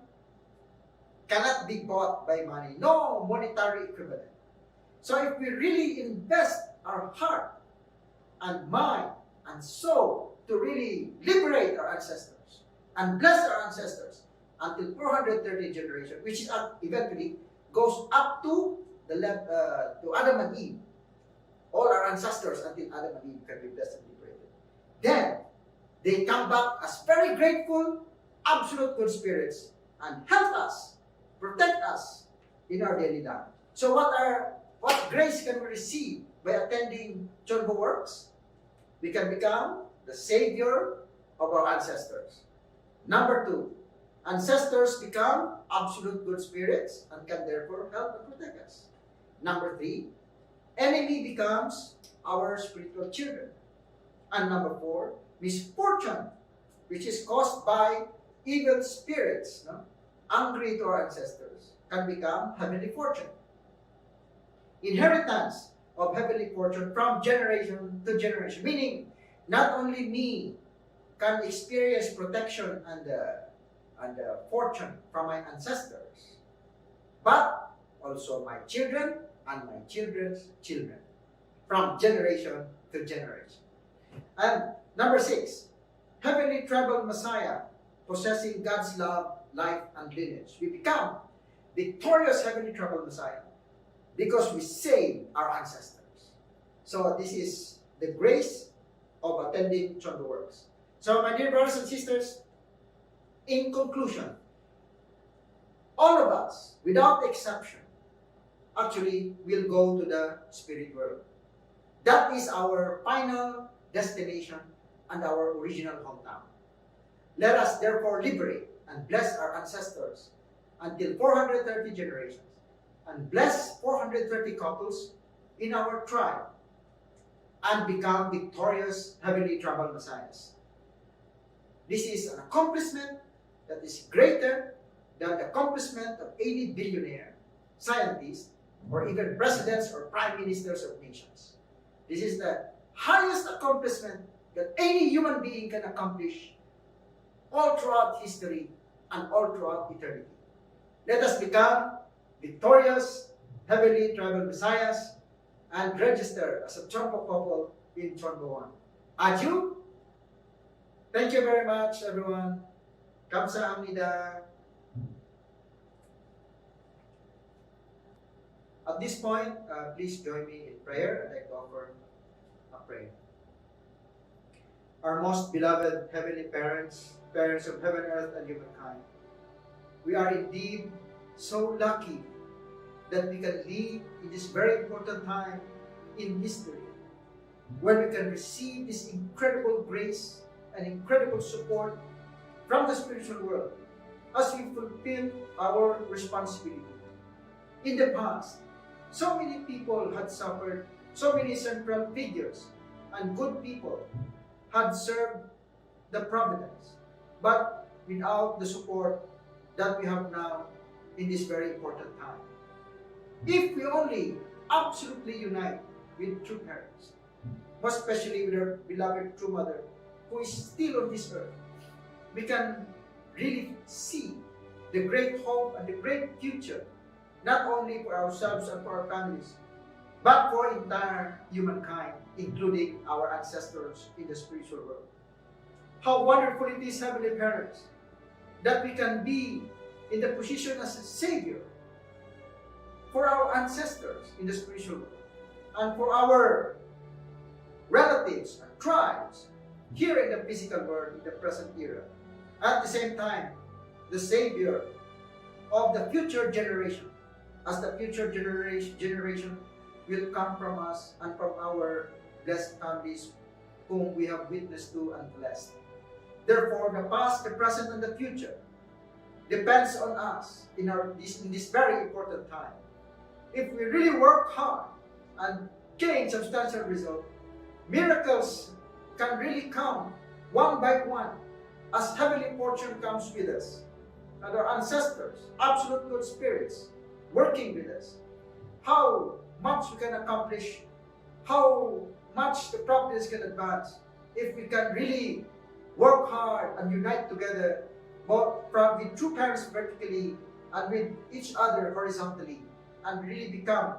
Speaker 2: cannot be bought by money. No monetary equivalent. So if we really invest our heart and mind and soul to really liberate our ancestors and bless our ancestors until 430 generations, which is eventually goes up to to Adam and Eve, all our ancestors until Adam and Eve can be blessed and liberated. Then they come back as very grateful, absolute good spirits and help us, protect us in our daily life. So what grace can we receive by attending Chonbo works? We can become the savior of our ancestors. Number 2, ancestors become absolute good spirits and can therefore help and protect us. Number 3, enemy becomes our spiritual children. And number 4, misfortune, which is caused by evil spirits, angry to our ancestors, can become heavenly fortune. Inheritance of heavenly fortune from generation to generation, meaning not only me can experience protection and fortune from my ancestors, but also my children and my children's children, from generation to generation. And number 6, heavenly tribal Messiah, possessing God's love, life, and lineage. We become victorious heavenly tribal Messiah because we save our ancestors. So this is the grace of attending Chonbo works. So my dear brothers and sisters, in conclusion, all of us, without exception, actually will go to the spirit world. That is our final destination and our original hometown. Let us therefore liberate and bless our ancestors until 430 generations and bless 430 couples in our tribe and become victorious heavenly tribal messiahs. This is an accomplishment that is greater than the accomplishment of any billionaire, scientist, or even presidents or prime ministers of nations. This is the highest accomplishment that any human being can accomplish all throughout history and all throughout eternity. Let us become victorious heavenly tribal messiahs and register as a Chonbo couple in Chonbo 1. Adieu. Thank you very much, everyone. Kamsahamnida. At this point, please join me in prayer. I'd like to offer a prayer. Our most beloved heavenly parents, parents of heaven, earth, and humankind, we are indeed so lucky that we can live in this very important time in history when we can receive this incredible grace and incredible support from the spiritual world as we fulfill our responsibility. In the past, so many people had suffered, so many central figures and good people had served the providence, but without the support that we have now in this very important time. If we only absolutely unite with true parents, most especially with our beloved true mother, who is still on this earth, we can really see the great hope and the great future, not only for ourselves and for our families, but for entire humankind, including our ancestors in the spiritual world. How wonderful it is, heavenly parents, that we can be in the position as a savior for our ancestors in the spiritual world and for our relatives and tribes here in the physical world in the present era. At the same time, the savior of the future generation, as the future generation will come from us and from our blessed families whom we have witnessed to and blessed. Therefore, the past, the present, and the future depends on us in this very important time. If we really work hard and gain substantial results, miracles can really come one by one as heavenly fortune comes with us, and our ancestors, absolute good spirits, working with us, how much we can accomplish, how much the providence can advance if we can really work hard and unite together, both with true parents vertically and with each other horizontally, and really become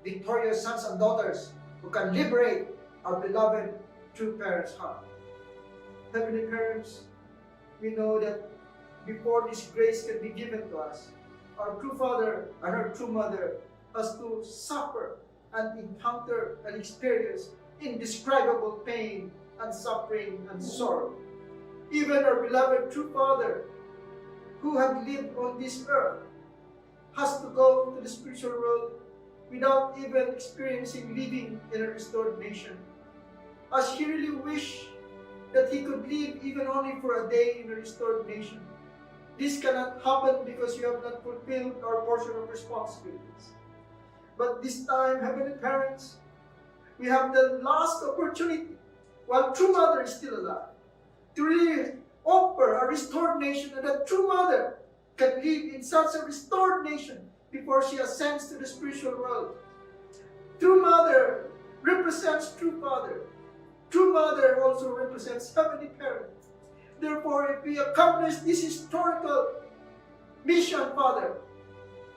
Speaker 2: victorious sons and daughters who can liberate our beloved true parents' heart. Heavenly parents, we know that before this grace can be given to us, our true father and our true mother has to suffer and encounter and experience indescribable pain and suffering and sorrow. Even our beloved true father, who had lived on this earth, has to go to the spiritual world without even experiencing living in a restored nation, as he really wished that he could live even only for a day in a restored nation. This cannot happen because you have not fulfilled our portion of responsibilities. But this time, Heavenly Parents, we have the last opportunity, while True Mother is still alive, to really offer a restored nation, and that True Mother can live in such a restored nation before she ascends to the spiritual world. True Mother represents True Father. True Mother also represents Heavenly Parent. Therefore, if we accomplish this historical mission, Father,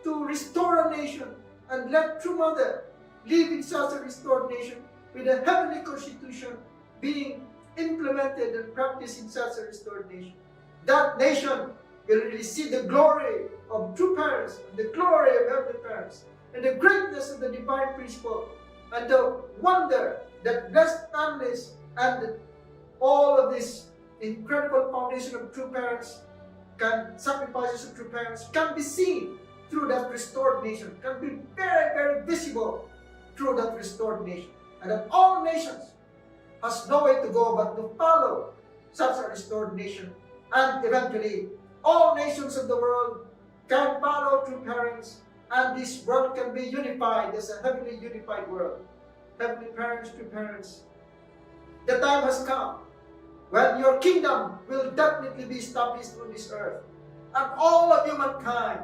Speaker 2: to restore a nation and let True Mother live in such a restored nation with a heavenly constitution being implemented and practiced in such a restored nation, that nation will really see the glory of true parents, and the glory of heavenly parents, and the greatness of the divine principle, and the wonder that blessed families and all of this incredible foundation of true parents sacrifices of true parents can be seen through that restored nation, can be very, very visible through that restored nation. And that all nations has no way to go but to follow such a restored nation. And eventually, all nations of the world can follow true parents, and this world can be unified as a heavenly unified world. Heavenly parents, true parents, the time has come when your kingdom will definitely be established on this earth, and all of humankind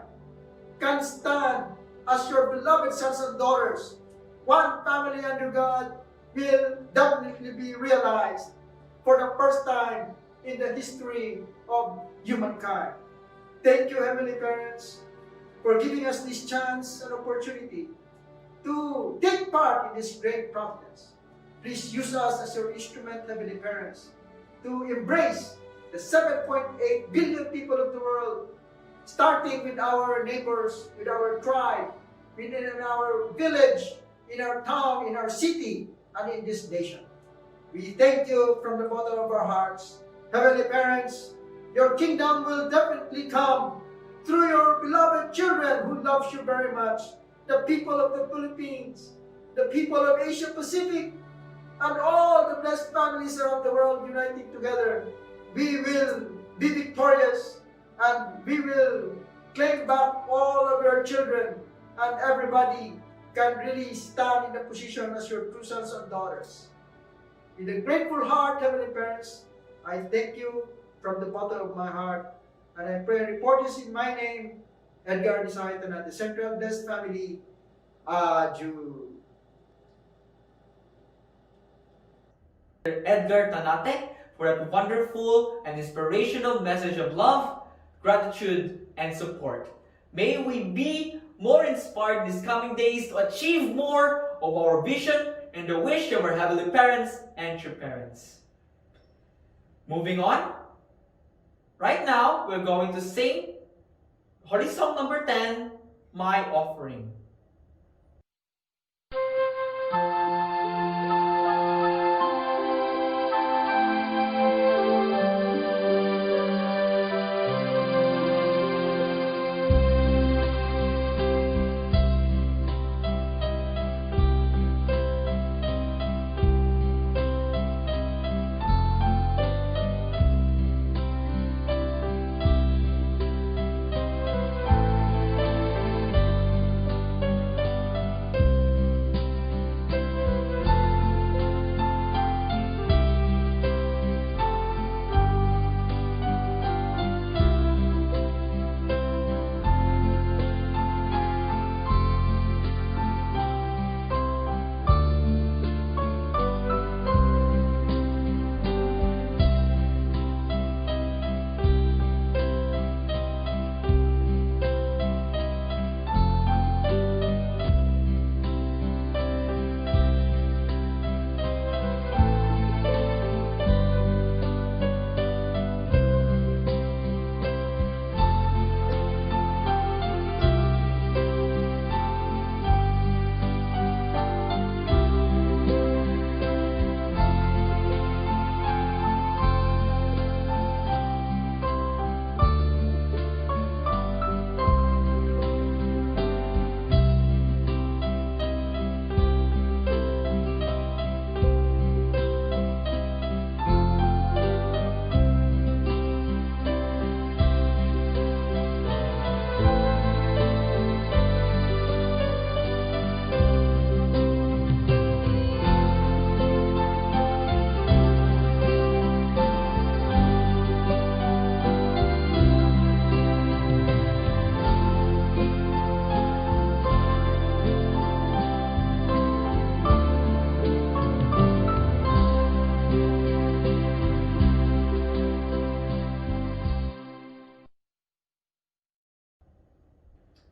Speaker 2: can stand as your beloved sons and daughters. One family under God will definitely be realized for the first time in the history of humankind. Thank you, Heavenly Parents, for giving us this chance and opportunity to take part in this great providence. Please use us as your instrument, Heavenly Parents, to embrace the 7.8 billion people of the world, starting with our neighbors, with our tribe, within our village, in our town, in our city, and in this nation. We thank you from the bottom of our hearts. Heavenly Parents, your kingdom will definitely come through your beloved children who loves you very much, the people of the Philippines, the people of Asia Pacific, and all the blessed families around the world uniting together. We will be victorious, and we will claim back all of your children, and everybody can really stand in the position as your true sons and daughters. With a grateful heart, Heavenly Parents, I thank you from the bottom of my heart, and I pray and report this in my name, Edgar Disayatan, the Central Blessed Family. Adieu.
Speaker 1: Edgar Tanate for that wonderful and inspirational message of love, gratitude, and support. May we be more inspired these coming days to achieve more of our vision and the wish of our Heavenly Parents and true parents. Moving on, right now we're going to sing Holy Song number 10, My Offering.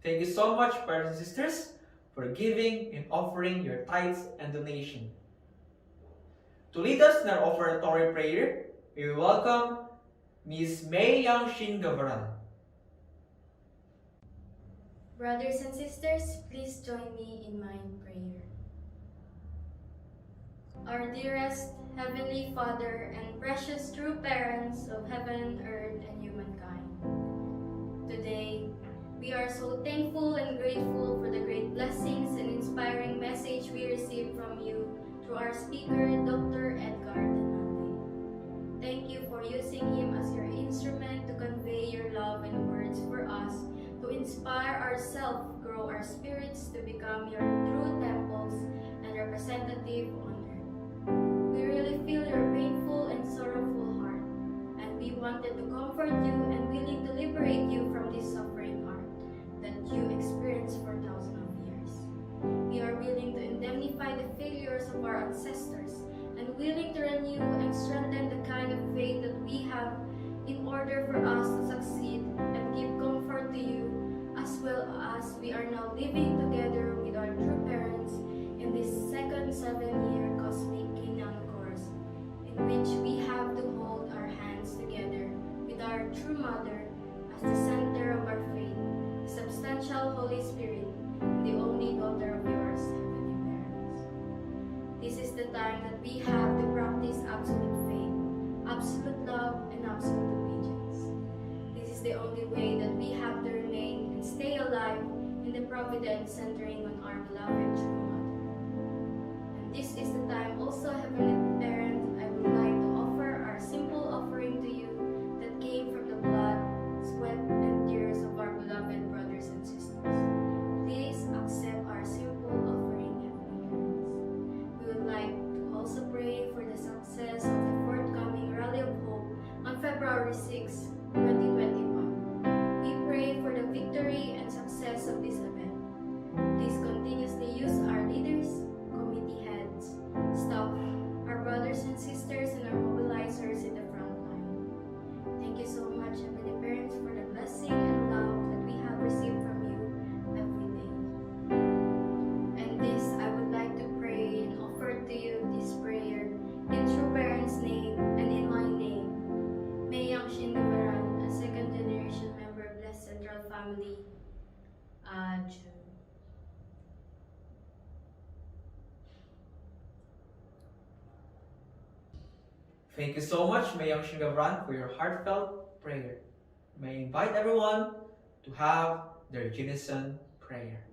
Speaker 1: Thank you so much, brothers and sisters, for giving and offering your tithes and donation. To lead us in our offertory prayer, we welcome Ms. May Yang Shin Gavaran.
Speaker 8: Brothers and sisters, please join me in my prayer. Our dearest Heavenly Father and precious true parents of heaven, earth, and humankind, today we are so thankful and grateful for the great blessings and inspiring message we received from you through our speaker, Dr. Edgar Denate. Thank you for using him as your instrument to convey your love and words for us, to inspire ourselves, grow our spirits to become your true temples and representative on earth. We really feel your painful and sorrowful heart, and we wanted to comfort you and willing to liberate you from this suffering heart that you experienced for thousands of years. We are willing to indemnify the failures of our ancestors and willing to renew and strengthen the kind of faith that we have in order for us to succeed and give comfort to you, as well as we are now living together with our true parents in this second 7-year cosmic Canaan course, in which we have to hold our hands together with our true mother as the center of our faith, the substantial Holy Spirit, and the only daughter of yours, heavenly parents. This is the time that we have to practice absolute faith, absolute love, and absolute obedience. This is the only way that we have to remain and stay alive in the providence centering on our beloved true mother. And this is the time also, heavenly parents, I would like to offer our simple offering to you that came from the blood, sweat, and tears of our beloved brothers and sisters. Please accept our simple offering, heavenly parents. We would like to also pray for the success of the forthcoming Rally of Hope on February 6, 2021. We pray for the victory and success of this event. Please continuously use our leaders, committee heads, staff, our brothers and sisters, and our mobilizers in the front line. Thank you so much, heavenly parents, for the blessing and love that we have received from you every day. And this, I would like to pray and offer to you this prayer in true parents' name and in my name. May Yang Shin Gavaran, a second generation member of Blessed Central Family. Adieu.
Speaker 1: Thank you so much, May Yang Shin Gavaran, for your heartfelt prayer. May I invite everyone to have their unison prayer.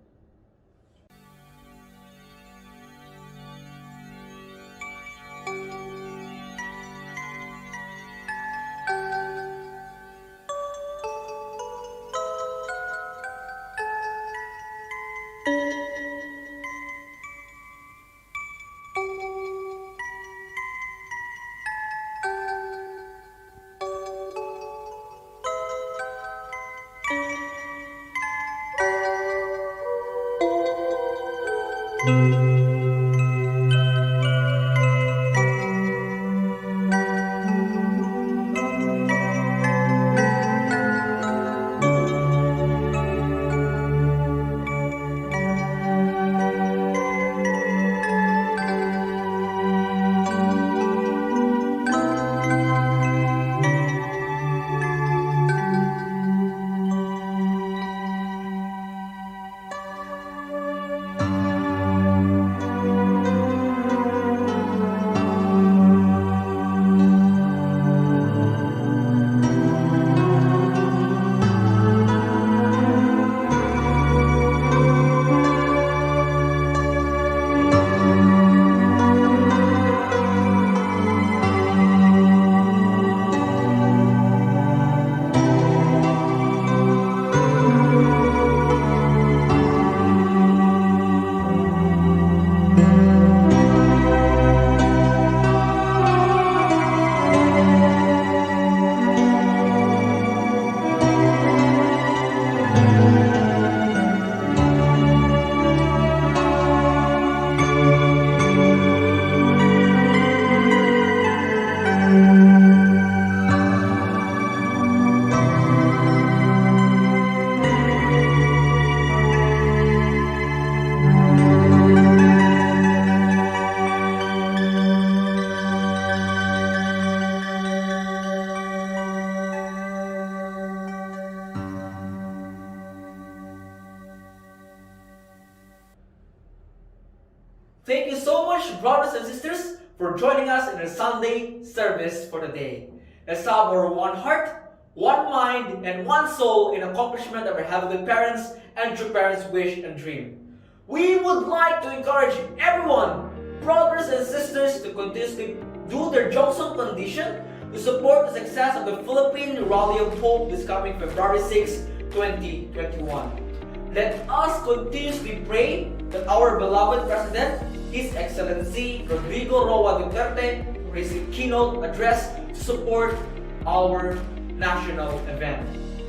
Speaker 1: much, brothers and sisters, for joining us in our Sunday service for today. Let's have our one heart, one mind, and one soul in accomplishment of our heavenly parents and true parents' wish and dream. We would like to encourage everyone, brothers and sisters, to continuously do their Johnson condition to support the success of the Philippine Rally of Hope this coming February 6, 2021. Let us continuously pray that our beloved President, His Excellency Rodrigo Roa Duterte, for his keynote address to support our national event,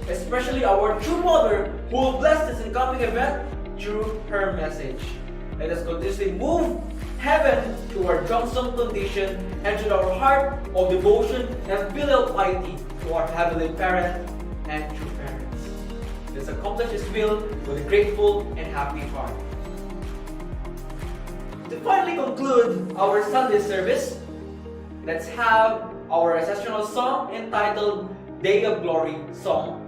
Speaker 1: especially our true mother who will bless this incoming event through her message. Let us continuously move heaven to our Johnson condition and to our heart of devotion and filial piety to our heavenly parent and true parents. Let's accomplish His will with a grateful and happy heart. To finally conclude our Sunday service, let's have our recessional song entitled Day of Glory song